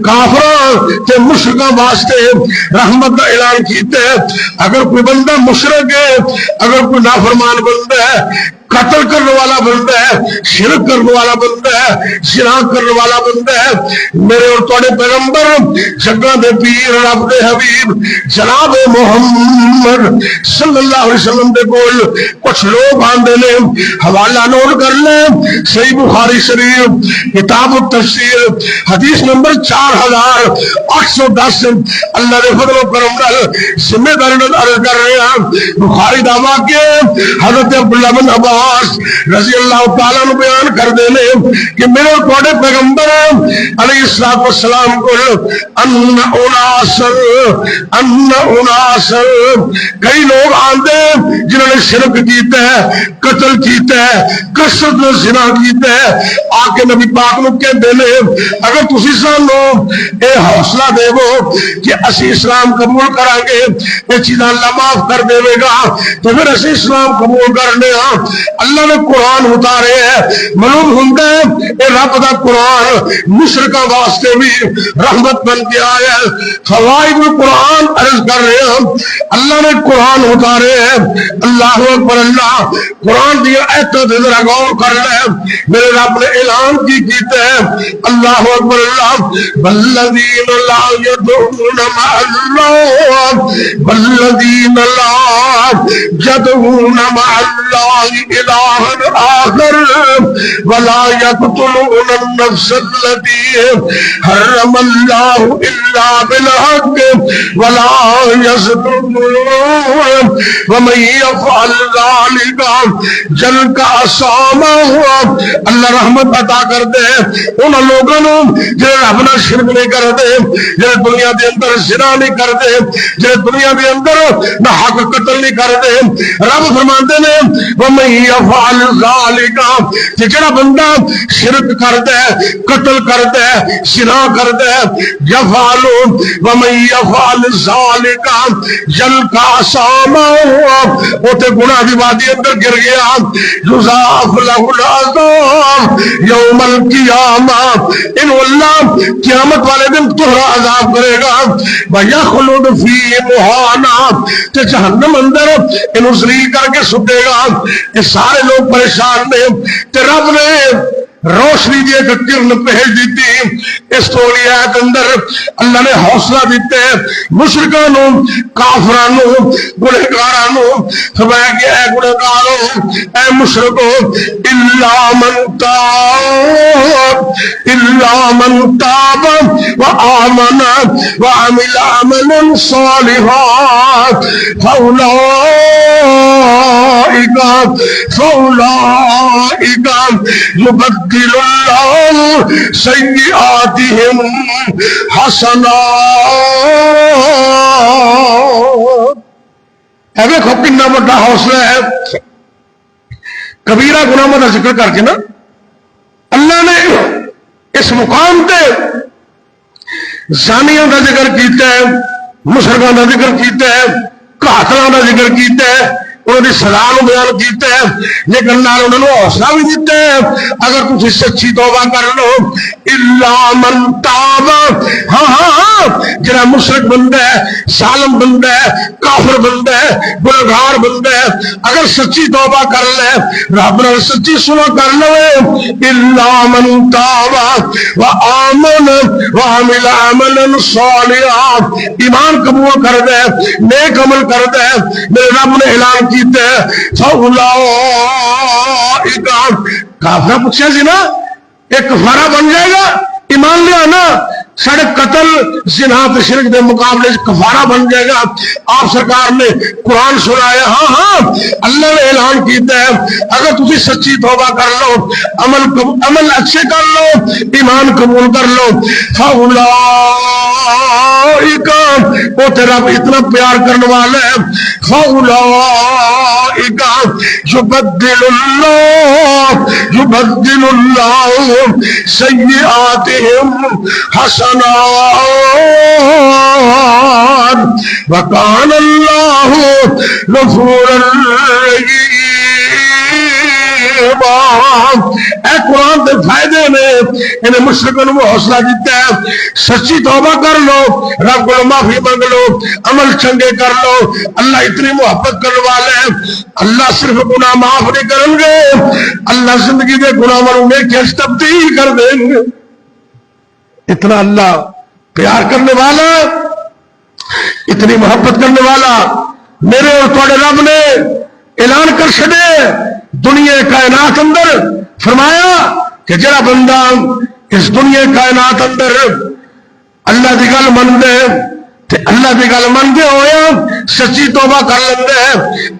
[SPEAKER 1] کافراں تے مشرکاں واسطے رحمت کا اعلان کیتا ہے۔ اگر کوئی بندہ مشرک ہے، اگر کوئی نافرمان بندہ ہے، قتل کرنے والا بندہ ہے، شرک کرنے والا بندہ ہے، زنا کرنے والا بندہ ہے، میرے اور تواڈے پیغمبر جگاں دے پیر رب دے حبیب جناب محمد صلی اللہ علیہ وسلم دے کول کچھ لوگ آندے نے، حوالہ نوٹ کر لیں، صحیح بخاری شریف کتاب التفسیر حدیث نمبر 4810۔ اللہ دے فضل و کرم نال ذمہ داری نال عرض کر رہے ہیں، بخاری دا واقعہ حضرت عبداللہ بن عباس رضی اللہ تعالیٰ عنہ بیان کر دینے کہ میرے تواڈے پیغمبر علیہ السلام کو ان اناسر کئی لوگ آندے جنہوں نے شرک کیتا ہے، قتل کیتا ہے، کثرت زنا کیتا ہے، آ کے نبی پاک نو کہندے نے اگر تسی سانو اے حوصلہ دیو کہ اسی اسلام قبول کران گے، یہ چیزاں اللہ معاف کر دے گا، تو پھر اسی اسلام قبول کرنے ہاں۔ اللہ نے قرآن اتارے ہے، معلوم ہوتا ہے اے رب دا قرآن مشرکاں واسطے بھی رحمت بن کے آیا ہے۔ فوائد قرآن عرض کر رہے ہیں، اللہ نے قرآن اتارے ہے، اللہ اکبر اللہ، قرآن دی آیتاں تے ذرا غور کر لے، میرے رب نے اعلان کی کیتا ہے، اللہ اکبر اللہ، والذین لا یدعون مع اللہ والذین لا یدعون مع اللہ الہ آخر ولا یقتلون النفس التي حرم اللہ الا بالحق ولا یزنون ومن یفعل ذلک یلقى اثاما۔ اللہ رحمت عطا کر دے ان لوگوں جنہیں رب نال شرک نہیں کرتے، جنہیں دنیا دے اندر زنا نہیں کرتے، جنہیں دنیا دے اندر نہ حق قتل نہیں کرتے، رب فرماندے نے ومن یفعل ذلک، کہ جڑا بندہ شرک کردا ہے، قتل کردا ہے، زنا کردا ہے، یفعل ومن یفعل ذلک یلقى اثاما، او تے گناہ دی وادی اندر گر گیا، یضاعف له العذاب یوم القیامہ، ان اللہ قیامت والے دن تہرا عذاب کرے گا، وَيَخْلُدْ فِي مُحَانَا، تے جہنم اندر انہوں ذلیل کر کے سٹے گا۔ یہ سارے لوگ پریشان نے، تے رب نے روشنی دی ایک کرن بھیج دیتی۔ اس تولی آیت اندر اللہ نے حوصلہ دیتے مشرکانوں، کافرانوں، گنہگارانوں، فرمایا کہ اے گنہگاروں، اے مشرکوں، الا من تاب وآمن وعمل عملا صالحا فأولئك يبدل الله سيئاتهم حسنات۔ اے دیکھو کتنا بڑا حوصلہ ہے، کبیرہ گناہوں کا ذکر کر کے نا اللہ نے اس مقام تے زانیوں کا ذکر کیتا ہے، مشرکاں کا ذکر کیتا ہے، قاتلاں کا ذکر کیتا ہے، انہوں نے سزا بیان کیتا ہے، لیکن اللہ نے انہوں نے حوصلہ بھی دیتا ہے اگر تم سچی توبہ کر لو الا من تاب، ہاں جڑا مشرک بندہ ہے، ظالم بندہ ہے، کافر بندہ ہے، گنہگار بندہ ہے، اگر سچی توبہ کر لے، رب نے سچی سنا کر لے، الا من تاب وآمن وعمل عملا صالحا، ایمان قبول کر دے، نیک عمل کر دے، میرے رب نے اعلان کیتا ہے فاولئک، کافر پوچھا سی نا ایک کفارہ بن جائے گا، ایمان لے آنا سارے قتل زنا تے شرک دے مقابلے کفارہ بن جائے گا۔ آپ سرکار نے قرآن سنایا، ہاں اللہ نے اعلان کیتا ہے اگر تسی سچی توبہ کر لو، عمل اچھے کر لو، ایمان قبول کر لو، فاولئک، وہ تیرا اتنا پیار کرنے والا ہے، فاولئک یبدل اللہ سیئاتہم حسنات وکان اللہ غفورا رحیما۔ اے قرآن کے فائدے نے انہیں مشرکوں کو حوصلہ دیتا ہے، سچی توبہ کر لو، رب کو معافی مانگ لو، عمل چنگے کر لو، اللہ اتنی محبت کرنے والے ہیں، اللہ صرف گناہ معاف نہیں کریں گے، اللہ زندگی کے گناہوں میں کیسے تبدیل کر دیں گے، اتنا اللہ پیار کرنے والا، اتنی محبت کرنے والا۔ میرے اور تھوڑے رب نے اعلان کر چھڑے دنیا کائنات اندر، فرمایا کہ جڑا بندہ اس دنیا کائنات اندر اللہ دی گل مندے تے اللہ دی گل مندے ہویا سچی توبہ کر لیندے،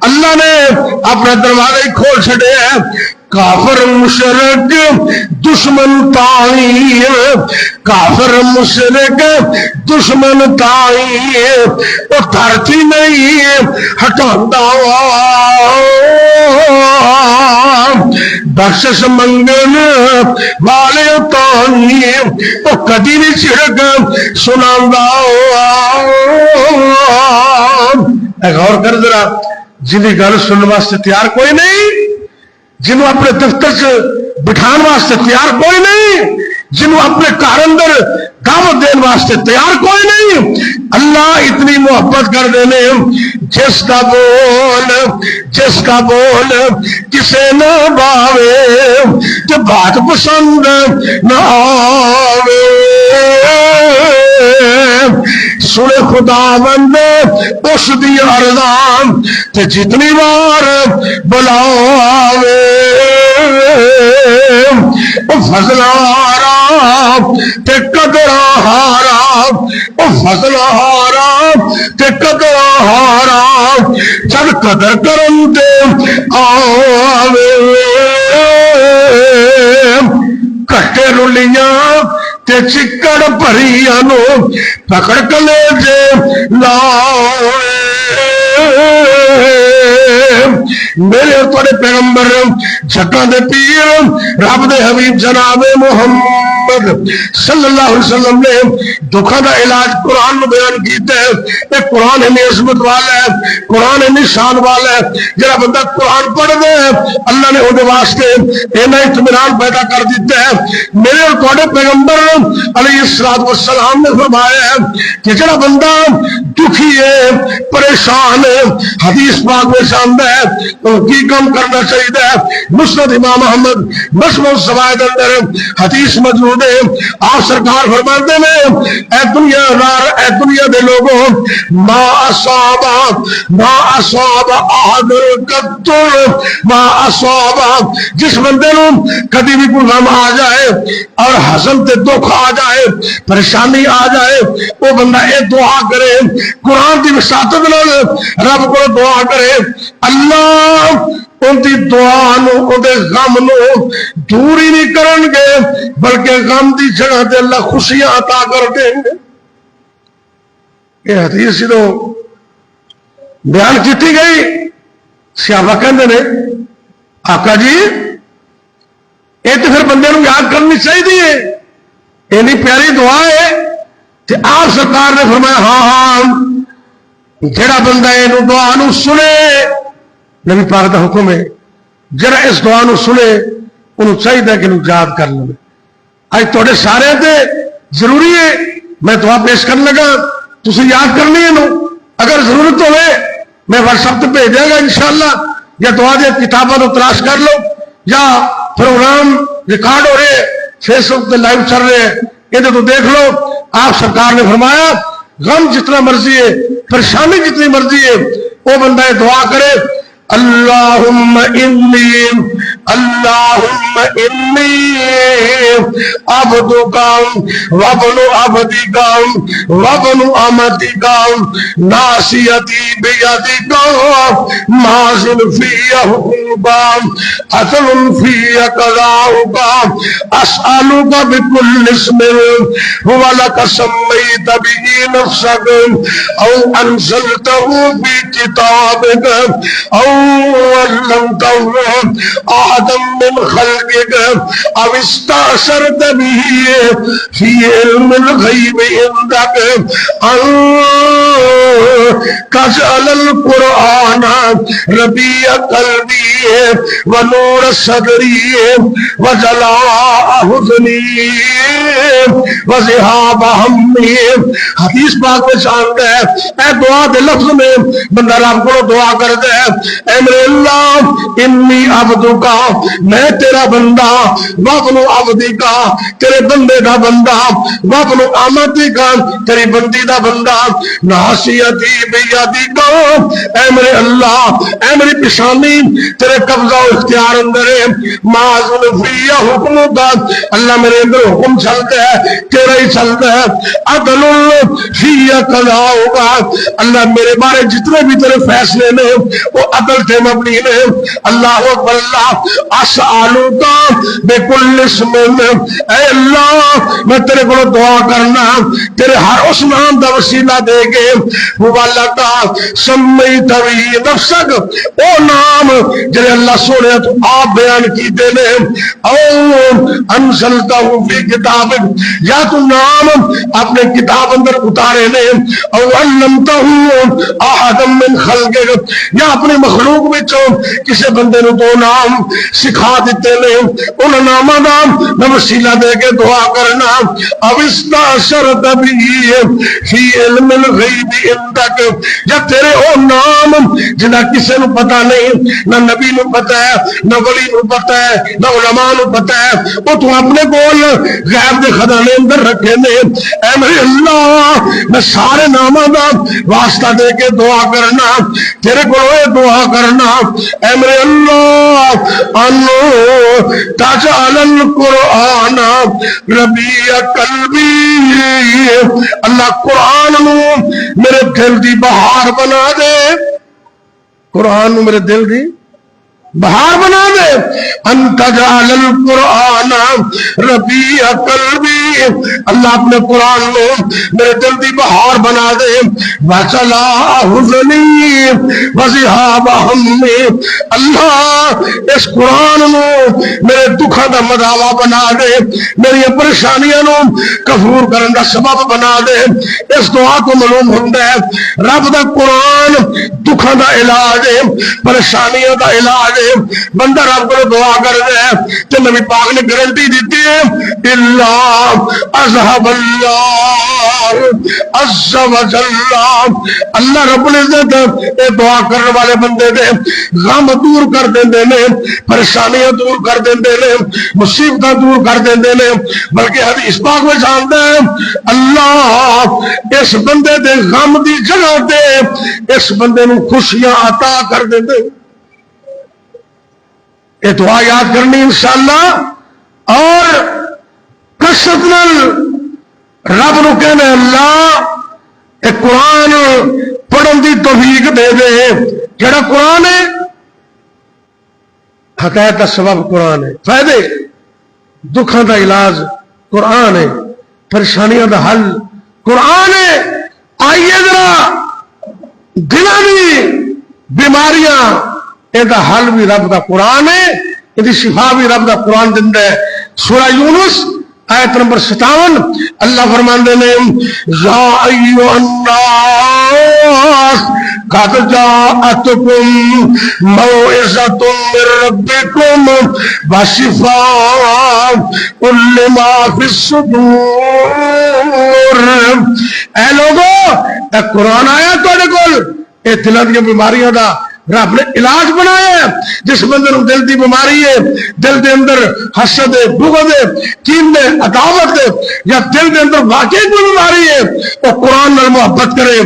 [SPEAKER 1] اللہ نے اپنے دروازے کھول چھڑے ہیں، کافر مشرک دشمن تائی، کافر مشرک دشمن تائی، وہ دھرتی نہیں ہٹاندا بخشش منگن والے تانی، وہ کدی نہیں چھڑک سناندا۔ غور کر ذرا، جنہیں گل سننے واسطے تیار کوئی نہیں، جنہوں اپنے دفتر سے بٹھان واسطے تیار کوئی نہیں، جنہوں اپنے گھر اندر دعوت دین واسطے تیار کوئی نہیں، اللہ اتنی محبت کر دینے جس کا بول کسے نہ باوے تو بات پسند نہ آوے، سنے خدا بندے اس دی ارزان تے جتنی بار بلاوے، او فضل آرام تے قدر آرام، او فضل آرام تے قدر آرام، جب قدر کرن تے آوے، کٹے رلیاں تے چکڑ بھریاں نو پکڑ کلیجے لاوے۔ میرے تھوڑے پیغمبر جھٹاں دے پیر رب دے حبیب جناب محمد صلی اللہ علیہ وسلم نے دکھاں دا علاج قرآن میں بیان کیتا ہے، کہ قرآن ہے عظمت والا ہے، قرآن ہے شان والا ہے، جڑا بندہ قرآن پڑھ دے اللہ نے وہ واسطے اینا اطمینان پیدا کر دیتا ہے۔ میرے اور تھوڑے پیغمبر علیہ السلام نے فرمایا ہے کہ جڑا بندہ دکھی ہے، پریشان ہے، حدیث پاک میں شامل ہے تو کی کام کرنا چاہیے ہے، مسند امام احمد مسموع سوائد اندر حدیث موجود ہے، آپ سرکار فرماتے ہیں اے دنیا دے لوگوں، ما اصاب احد قتل ما اصاب، جس بندے نو کبھی بھی کوئی غم آ جائے اور حزن تے دکھ آ جائے، پریشانی آ جائے، وہ بندہ اے دعا کرے، قرآن دی وساطت نال رب کو دعا کرے، اللہ ان دی دعا نو ان دے غم نو دور ہی نہیں کرن گے بلکہ غم دی جگہ تے اللہ خوشیاں عطا کر دیں گے۔ یہ حدیث جو بیان کیتی گئی، صحابہ کہندے نے آقا جی یہ تو پھر بندے نو یاد کرنی چاہیے، اینی پیاری دعا ہے، تے آپ سرکار نے فرمایا ہاں جڑا بندہ یہ دعا نو سنے نبی پاک دا حکم ہے جڑا اس دعا نو سنے انہوں چاہیے کہ انہوں یاد کر لو. اج تھوڑے سارے تے ضروری ہے میں دعا پیش کرنے لگا تسی یاد کرنی ہے نو. اگر ضرورت ہوئے میں واٹس ایپ تے بھیج دیا گا انشاءاللہ, یا دعا دے کتابوں کو تلاش کر لو, یا پروگرام ریکارڈ ہو رہے فیس بک پہ لائیو چل رہے ہیں یہ تو دیکھ لو. آپ سرکار نے فرمایا غم جتنا مرضی ہے پریشانی جتنی مرضی ہے وہ بندہ دعا کرے اللہم انی عبدکا وابن عبدکا وابن امتکا ناصیتی بیدکا ماضٍ فی حکمکا عدل فی قضاؤکا اسألک بکل اسم هو لک سمیت به نفسک او انزلته فی کتابک او علمته احدا من خلقك او استأثرت به في علم الغيب عندك ان تجعل القرآن ربيع قلبي ونور صدري وجلاء حزني وذهاب همي. حدیث پاک میں شامل ہے اے دعا دے لفظ میں بندہ رب کو دعا کرتا ہے اے میرے اللہ انی عبدکا میں تیرا بندہ وابن عبدکا تیرے بندے دا بندہ وابن امتکا تیری بندی دا بندہ ناصیتی بیدکا اے میرے اللہ اے میری پیشانی تیرے قبضہ و اختیار اندر ہے ماضٍ فی حکمکا اللہ میرے اندر حکم چلتا ہے تیرا ہی چلتا ہے عدل فی قضاؤکا اللہ میرے بارے جتنے بھی تیرے فیصلے نے وہ عدل تھے مبنی نے. اللہ اکبر اللہ اسألوکا بکل اسم اے اللہ میں تیرے کو دعا کرنا تیرے ہر اس نام دا وسیلہ دے گے مبالغہ سمیت به نفسک او نام جنہیں اللہ سونے تو آپ بیان کیتے نے او انزلتہ فی کتابک یا تو نام اپنے کتاب اندر اتارے نے او علمتہ احدا من خلقک یا اپنے مخلوق بچوں کسے بندے نو تو نام سکھا دیتے نے ان نامہ نام میں وسیلہ دے کے دعا کرنا اب استأثرت به فی علم الغیب عندک یا تیرے او نام جنہ کسے نو پتا نہیں نہ نبی نو پتا ہے نہ ولی نو پتا ہے نہ علماء نو پتا ہے وہ تو اپنے کول غیب دے خزانے اندر رکھے نے اے میرے اللہ میں سارے نامہ دا واسطہ دے کے دعا کرنا تیرے کو دعا کرنا اے میرے اللہ انو تجعل القرآن ربیع قلبی اللہ قرآن نو میرے دل دی بہار بنا دے قرآن نو میرے دل دی بہار بنا دے ان تجعل القرآن ربیع قلبی اللہ اپنے قرآن میں میرے دل دی بہار بنا دے وجلاء حزنی وذهاب ہمی اللہ اس قرآن میں میرے دکھاں دا مداوا بنا دے میری پریشانیاں نو کفور کرن دا سبب بنا دے. اس دعا کو معلوم ہوندا ہے رب دا قرآن دکھاں دا علاج ہے پریشانیاں دا علاج ہے. بندہ رب کو دعا کر دے تو نبی پاک نے گارنٹی دیتی ہے اللہ اذهب اللہ عز و جل اللہ رب العزت اے دعا کرنے والے بندے دے غم دور کر دیندے نے پریشانیاں دور کر دیندے نے مصیبتاں دور کر دیندے نے بلکہ حدیث پاک میں جانتا ہے اللہ اس بندے دے غم دی جگہ تے اس بندے نو خوشیاں عطا کر دیندے. یہ دعا یاد کرنی انشاءاللہ اور کثرت نال رب نو کہنا اللہ اے قرآن پڑھن دی توفیق دے دے. جڑا قرآن ہے حقائق کا سبب قرآن ہے فائدے دکھاں دا علاج قرآن ہے پریشانیاں دا حل قرآن ہے. آئیے ذرا دلاں دی بیماریاں یہ حل بھی رب کا قرآن ہے یہ شفا بھی رب کا قرآن دیندا ہے. سورہ یونس آیت نمبر 57 اللہ فرماندے نے یا ایھا الناس قد جاءتكم موعظة من ربكم وشفاء لما في الصدور. اے لوگو اے قرآن آیا تھوڑے کول اے دلاں دی بیماریاں دا رب نے علاج بنایا ہے. جس بندے نوں دل دی بیماری ہے, دل دے اندر حسد ہے, بغض ہے, کین ہے, عداوت ہے, یا دل دے اندر واقعی کوئی بیماری ہے, وہ قرآن نال محبت کرے,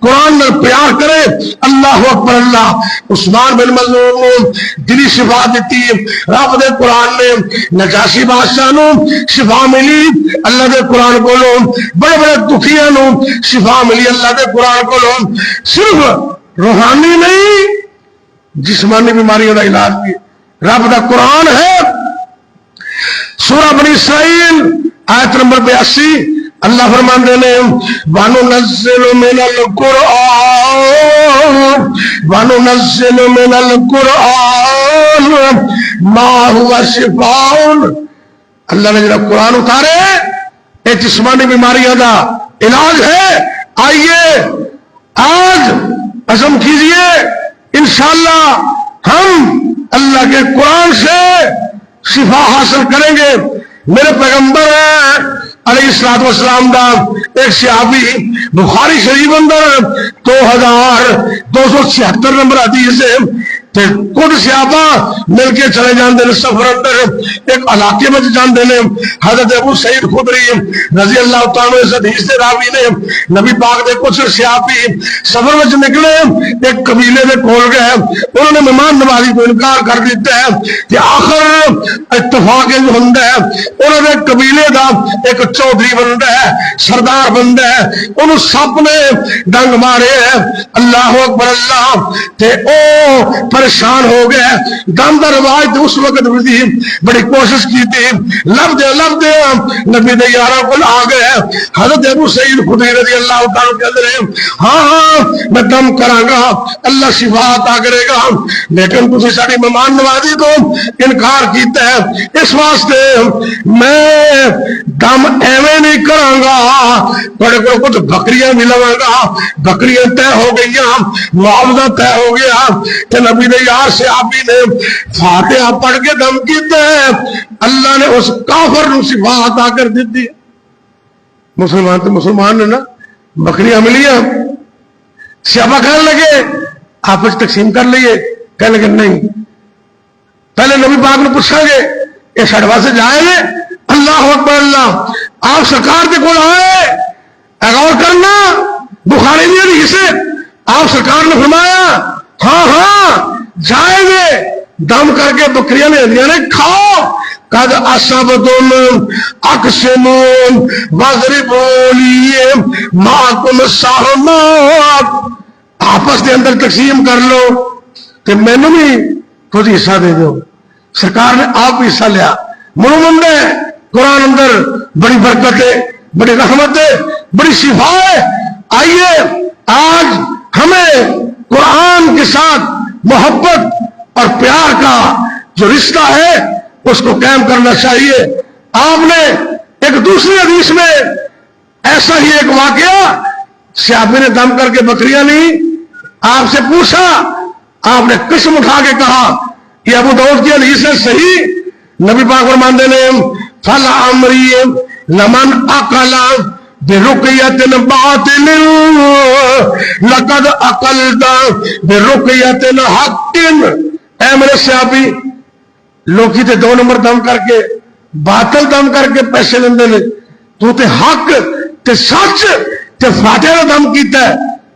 [SPEAKER 1] قرآن نال پیار کرے. اللہ اکبر اللہ. عثمان بن مظعون دلی شفا دیتی ہے رب دے قرآن نے. نجاشی بادشاہ نوں شفا ملی اللہ دے قرآن کولوں. بڑے بڑے دکھیاں نوں شفا ملی اللہ دے قرآن کولوں. صرف روحانی نہیں جسمانی بیماریوں کا علاج بھی رب دا قرآن ہے. سورہ بنی اسرائیل آیت نمبر 82 اللہ فرماندے نے وَنُنَزِّلُ مِنَ الْقُرْآنِ مَا هُوَ شِفَاءٌ. اللہ نے جڑا قرآن اتارے یہ جسمانی بیماریوں کا علاج ہے. آئیے آج عزم کیجئے انشاءاللہ ہم اللہ کے قرآن سے شفا حاصل کریں گے. میرے پیغمبر علیہ الصلوۃ والسلام دا ایک صحابی بخاری شریف اندر 2276 نمبر حدیث ہے. کچھ صحابہ مل کے چلے جاندے نے سفر اندر ایک علاقے میں جاندے نے. حضرت ابو سعید خدری رضی اللہ تعالیٰ عنہ اس حدیث سے راوی نے نبی پاک دے کچھ صحابی سفر میں نکلے ایک قبیلے میں کھول گئے. انہوں نے مہمان نوازی کو انکار کر دیتا ہے کہ آخر اتفاق جو ہوندا ہے انہوں نے قبیلے دا ایک چودھری بندہ ہے, سردار بندہ ہے, انہوں سپ نے ڈنگ مارے ہیں. اللہ اکبر اللہ. تے او پریشان ہو گیا. دم دا رواج اس وقت بھی بڑی کوشش کی تھی لب دے نبی دے یاراں کول آ گئے. حضرت ابو سعید خدری رضی اللہ تعالیٰ کہتے رہے ہاں میں دم کراں گا اللہ شفا عطا کرے گا, لیکن تسی ساری مہمان نوازی تو انکار کیتا ہے, اس واسطے میں دم ایویں نہیں کراں گا, تھوڑے کو کچھ بکریاں بھی لواں گا. بکریاں طے ہو گئی, معاوضہ طے ہو گیا. کہ نبی نے یار سے آبی نے فاتحہ پڑھ کے دم کیتا ہے, اللہ نے اس کافر نو شفا عطا کر دیتی. مسلمان تو مسلمان نے نا بکریاں ملیاں. صحابہ کہنے لگے آپس تقسیم کر لیے. کہنے لگے نہیں, پہلے نبی پاک نے پوچھا گے یہ ساڈے واسطے جائے گے. اللہ اکبر اللہ. آپ سرکار کے کول آئے غور کرنا بخاری دی حدیث ہے. آپ سرکار نے فرمایا ہاں جائیں گے. دم کر کے بکریاں نے دیا نے کھاؤ. قد اصبتم اقسمون واضربوا معكم السهمات. آپس کے اندر تقسیم کر لو کہ مینوں بھی کچھ حصہ دے دو. سرکار نے آپ بھی حصہ لیا. منہ قرآن اندر بڑی برکت ہے, بڑی رحمت ہے, بڑی شفا ہے. آئیے آج ہمیں قرآن کے ساتھ محبت اور پیار کا جو رشتہ ہے اس کو قائم کرنا چاہیے. آپ نے ایک دوسری حدیث میں ایسا ہی ایک واقعہ, صحابی نے دم کر کے بکریاں لی, آپ سے پوچھا, آپ نے قسم اٹھا کے کہا یہ ابو داؤد کی حدیث ہے صحیح. نبی پاک فرماندے نے فَلَعَمْرِي لَمَنْ أَقَلَ بِرُقْيَةٍ بَاطِلٍ لَقَدْ أَقَلْتَ بِرُقْيَةٍ حَقٍ. اے میرے صحابی, لوکی تے 2 نمبر دم کر کے باطل دم کر کے پیسے لیندے نے, تو تے حق تے سچ تے فاتحہ دا دم کیتا ہے.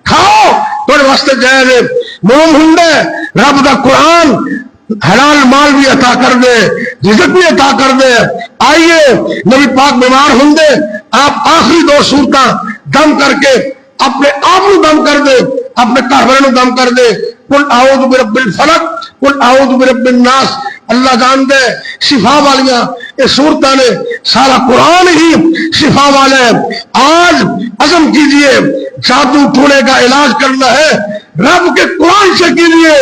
[SPEAKER 1] کھاؤ تھوڑے واسطے جائے دے. موم ہوندا رب دا قرآن حلال مال بھی عطا کر دے, رزق بھی عطا کر دے. آئیے نبی پاک بیمار ہوندے آپ آخری 2 سورتاں دم کر کے اپنے آپ نو دم کر دے, اپنے گھر والے نو دم کر دے. قل اعوذ برب الفلق, قل اعوذ برب الناس. اللہ جان دے شفا والیاں یہ سورتاں نے, سارا قرآن ہی شفا والا ہے. آج عزم کیجئے جادو ٹونے کا علاج کرنا ہے رب کے قرآن سے کیجیے.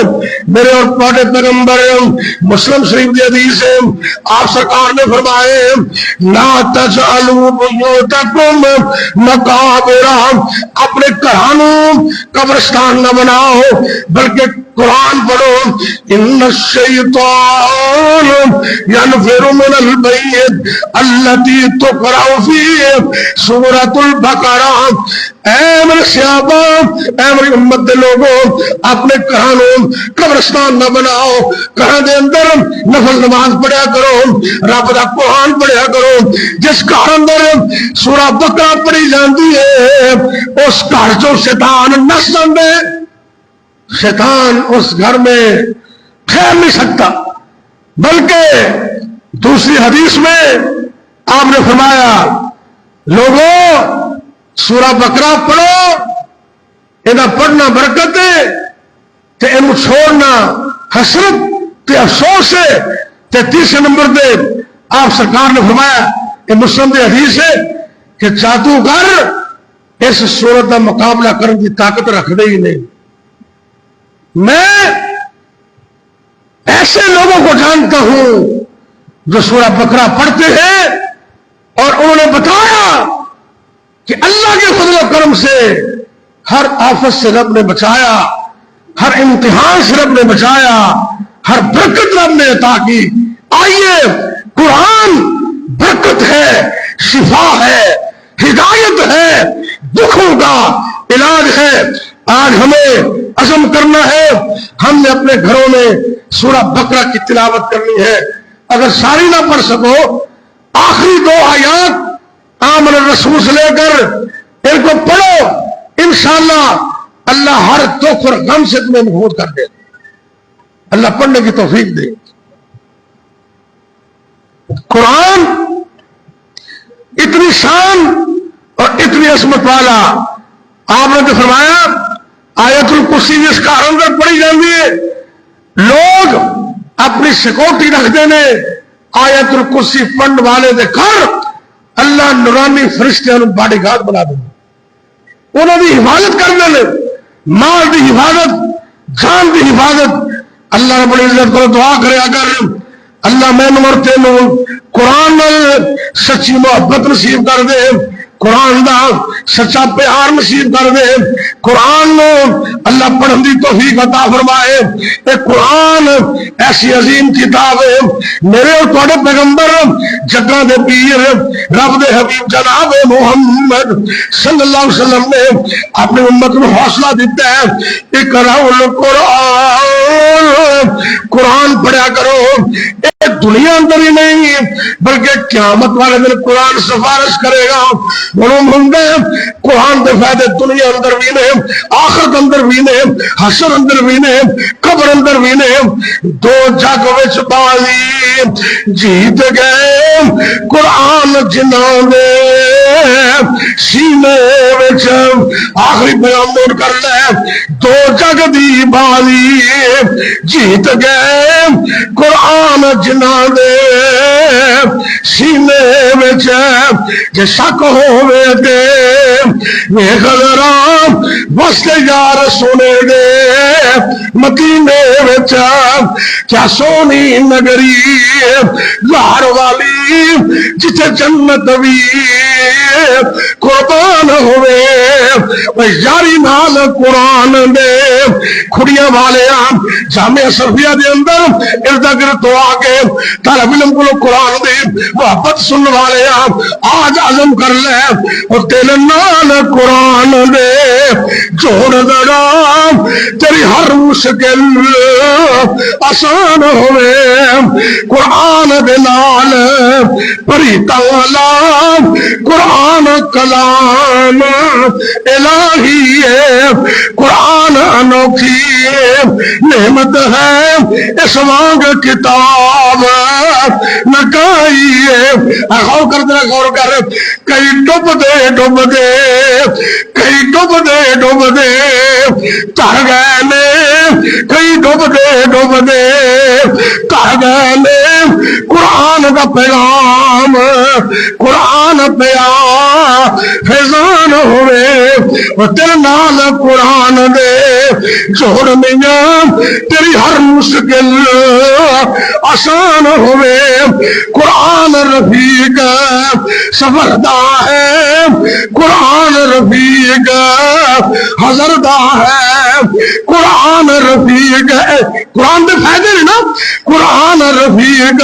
[SPEAKER 1] میرے اور تمہارے پیغمبر مسلم شریف کی حدیث ہے, آپ سرکار نے فرمائے لا تجعلوا بیوتکم مقابر, اپنے گھرانوں قبرستان نہ بناؤ بلکہ قرآن پڑھو. ان الشیطان ینفر من البیت التی تقرأ فی سورۃ البقرہ. اے میرے صحابہ, اے میری امت دے لوگوں, اپنے گھرانوں قبرستان نہ بناؤ, گھر دے اندر نفل نماز پڑھیا کرو, رب دا قرآن پڑھیا کرو. جس گھر اندر سورہ بقرہ پڑھی جاندی ہے اس گھر چوں شیطان نس جاندے. شیطان اس گھر میں ٹھہر نہیں سکتا. بلکہ دوسری حدیث میں آپ نے فرمایا لوگوں سورہ بقرہ پڑھو, یہ پڑھنا برکت ہے تے انہوں چھوڑنا حسرت تے افسوس ہے. تے تیسرے نمبر دے آپ سرکار نے فرمایا, یہ مسلم دی حدیث ہے کہ جادوگر اس سورت کا مقابلہ کرنے کی طاقت رکھتے ہی نہیں. میں ایسے لوگوں کو جانتا ہوں جو سورہ بقرہ پڑھتے ہیں اور انہوں نے بتایا کہ اللہ کے فضل و کرم سے ہر آفت سے رب نے بچایا, ہر امتحان سے رب نے بچایا, ہر برکت رب نے عطا کی. آئیے, قرآن برکت ہے, شفا ہے, ہدایت ہے, دکھوں کا علاج ہے. آج ہمیں عزم کرنا ہے, ہم نے اپنے گھروں میں سورہ بقرہ کی تلاوت کرنی ہے. اگر ساری نہ پڑھ سکو, آخری 2 آیات آمن الرسول سے لے کر ان کو پڑھو, انشاءاللہ اللہ ہر دکھ اور غم سے تمہیں محفوظ کر دے. اللہ پڑھنے کی توفیق دے. قرآن اتنی شان اور اتنی عظمت والا. آپ نے تو فرمایا آیت الکرسی جس کا اندر پڑھی جاتی ہے لوگ اپنی سیکورٹی رکھتے ہیں. آیت الکرسی فنڈ والے دے گھر اللہ نورانی فرشتیاں باڈی گارڈ بنا دیں, انہوں کی حفاظت کر دیں, مال کی حفاظت, جان کی حفاظت. اللہ رب العزت کو دعا کرے اگر اللہ میں اور تینوں قرآن سچی محبت نصیب کر دے, قرآن دا سچا پیار نصیب کر دے, قرآن اللہ پڑھن دی توفیق عطا فرمائے. اے قرآن ایسی عظیم کتاب ہے. میرے اور تھوڑے پیغمبر جگہ دے پیر رب دے حبیب جناب محمد صلی اللہ علیہ وسلم نے اپنی امت کو حوصلہ دیتا ہے, اقرؤ القرآن, قرآن پڑھا کرو. دنیا اندر ہی نہیں بلکہ قیامت والے دن قرآن سفارش کرے گا. قرآن دے فائدے دنیا اندر بھی نے, آخرت اندر بھی نے, حشر اندر بھی نے, قبر اندر بھی نے. 2 جگ وچ بازی جیت گئے قرآن جنہاں دے سینے وچ. آخری بیان نوٹ کر لے, 2 جگ دی بازی جیت گئے قرآن جنہاں دے سینے وچ. جے شک ہووے تے ویکھ ذرا واسطے یار سونے دے مدینے وچ. کیا سونی نگری لاہور والی جتھے جنت وی قربان ہوئے. یاری نال قرآن دے کھڑیاں والے جامعہ صفیہ دے اندر ارد گرد تو آ کے طالب علم کو قرآن دے محبت سن والے آج عزم کر لے اور دل نال قرآن دے جوڑ دڑا تیری ہر مشکل آسان ہوئے. قرآن دے نال پری تالا قرآن کلام الہی ہے. قرآن انوکھی نعمت ہے, اس وانگ کتاب نہ کائی ہے. غور کر دے, غور کر. کئی ڈب دے ڈب دے, کئی ڈب دے ڈب دے تر گئے نے, کئی ڈب دے ڈب دے تر گئے نے. قرآن کا پیغام قرآن پیا فیضان ہوئے تیرے نال قرآن دے جوڑ میاں تیری ہر مشکل آسان ہوئے قرآن رفیق سفر دا ہے قرآن رفیق حضر دا ہے قرآن رفیق ہے قرآن دے فائدے نہیں نا قرآن رفیق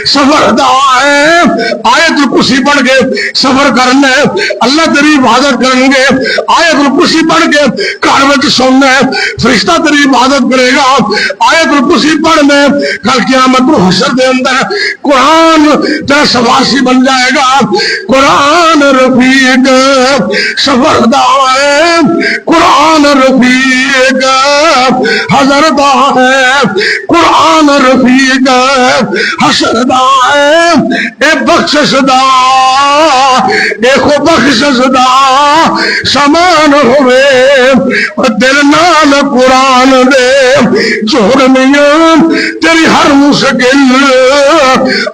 [SPEAKER 1] سفر دا ہے آیت الکرسی پڑھ کے سفر کرنا ہے اللہ تیری عبادت کریں گے آیت الکرسی پڑھ کے گھر میں سننا ہے فرشتہ تیری عبادت کرے گا آیت الکرسی پڑھنا ہے کل قیامت کو حشر دے اندر قرآن تیرا سواسی بن جائے گا قرآن رفیق سفر دا ہے قرآن رفیق حضر دا ہے قرآن رفیق حشر دا ہے اے بخشش دا اے خو بخشش دا سامان ہوئے دل نال قرآن دے جوڑ میاں تیری ہر مشکل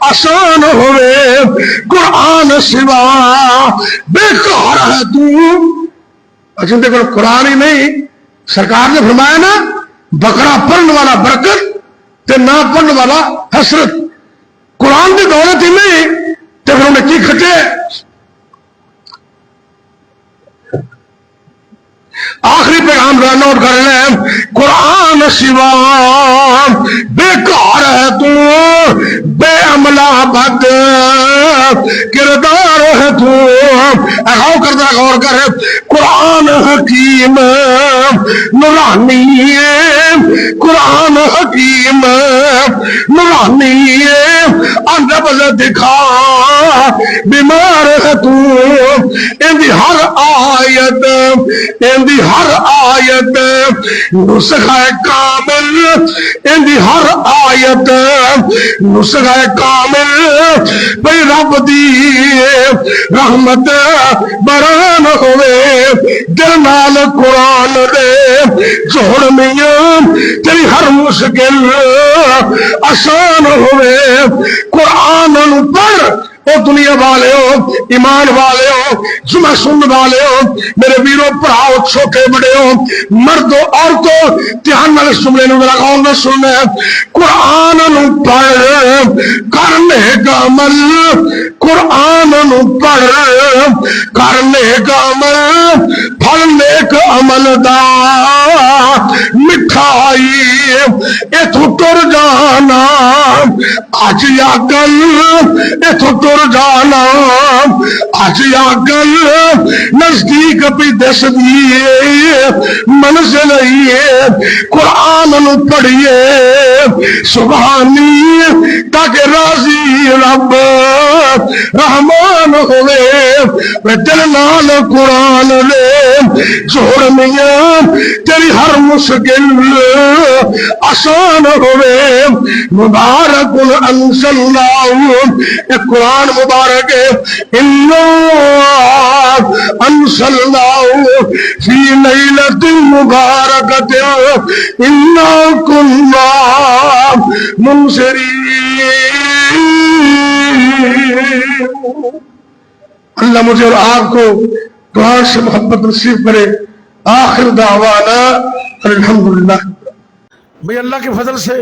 [SPEAKER 1] آسان ہوئے قرآن سوا بیکار ہے تو اچھا دیکھو قرآن ہی نہیں سرکار نے فرمایا نا بکرا پڑھنے والا برکت تے نہ پڑھنے والا حسرت قرآن کی دولت ہی نہیں تے پھر انہیں کی کھٹے آخری پیغام نوٹ کر لیں قرآن سوا بیکار ہے تو بے عملہ بد کردار ہے تو غور کر دے غور کر قرآن حکیم نورانی قرآن حکیم نورانی اندر دکھا بیمار ہے تو ان دی ہر آیت ان دی ہر آیت نسخہ کامل ان دی ہر آیت نسخہ کامل بھئی رب دی رحمت بران ہوئے دل نال قرآن دے جوڑ میاں تیری ہر مشکل آسان ہوئے قرآن پڑھ او دنیا والے ہو ایمان والے ہو جمعہ سن والے ہو میرے ویرو پڑھاؤ چھوٹے بڑے ہو مرد و عورتوں دھیان نال سننے نو میرا غور نہ سننا قرآن نو پڑھ کرنے کا عمل قرآن نو پڑھ کرنے کا عمل پھلنے کا عمل دا مٹھائی اتھو ٹر جانا آج یا کل اتھو ٹر جانا آج یا کل نزدیک بھی دس دیئے منزل ہے قرآن نو پڑھئے سبحانی تاکہ راضی رب رحمان ہوئے دل نال قرآن لے جوڑ میاں تیری ہر مشکل آسان ہوئے مبارک انزلناہ ایک قرآن مبارک ہے انزلناہ فی لیلۃ مبارکۃ انا کنا منذرین اللہ مجھے اور آپ کو قرآن سے محبت نصیب کرے آخر دعوانا الحمدللہ بھئی اللہ کے فضل سے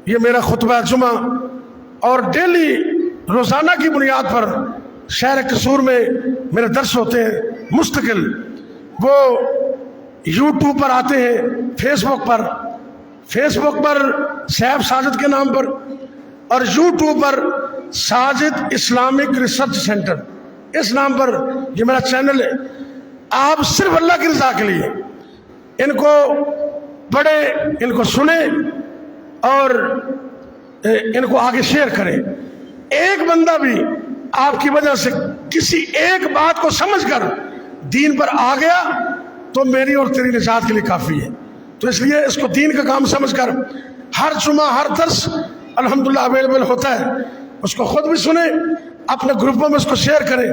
[SPEAKER 1] یہ میرا خطبہ جمعہ اور ڈیلی روزانہ کی بنیاد پر شہر قصور میں میرے درس ہوتے ہیں مستقل وہ یوٹیوب پر آتے ہیں فیس بک پر صاحب ساجد کے نام پر اور یوٹیوب پر ساجد اسلامک ریسرچ سینٹر اس نام پر یہ میرا چینل ہے آپ صرف اللہ کی رضا کے لیے ان کو پڑھیں ان کو سنیں اور ان کو آگے شیئر کریں ایک بندہ بھی آپ کی وجہ سے کسی ایک بات کو سمجھ کر دین پر آ گیا تو میری اور تیری نجات کے لیے کافی ہے تو اس لیے اس کو دین کا کام سمجھ کر ہر جمعہ ہر درس الحمدللہ اویلیبل ہوتا ہے اس کو خود بھی سنیں اپنے گروپوں میں اس کو شیئر کریں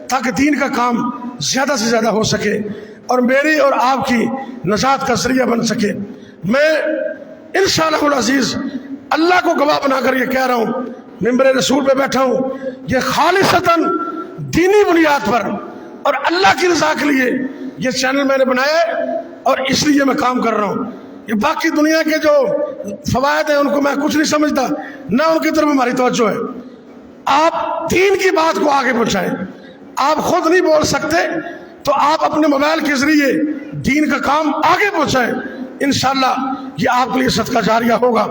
[SPEAKER 1] تاکہ دین کا کام زیادہ سے زیادہ ہو سکے اور میری اور آپ کی نجات کا ذریعہ بن سکے میں انشاءاللہ العزیز
[SPEAKER 2] اللہ کو گواہ بنا کر یہ کہہ رہا ہوں، ممبر رسول پہ بیٹھا ہوں، یہ خالصتاً دینی بنیاد پر اور اللہ کی رضا کے لیے یہ چینل میں نے بنایا ہے، اور اس لیے میں کام کر رہا ہوں۔ یہ باقی دنیا کے جو فوائد ہیں ان کو میں کچھ نہیں سمجھتا، نہ ان کی طرف ہماری توجہ ہے۔ آپ دین کی بات کو آگے پہنچائیں۔ آپ خود نہیں بول سکتے تو آپ اپنے موبائل کے ذریعے دین کا کام آگے پہنچائیں، انشاءاللہ یہ آپ کے لیے صدقہ جاریہ ہوگا۔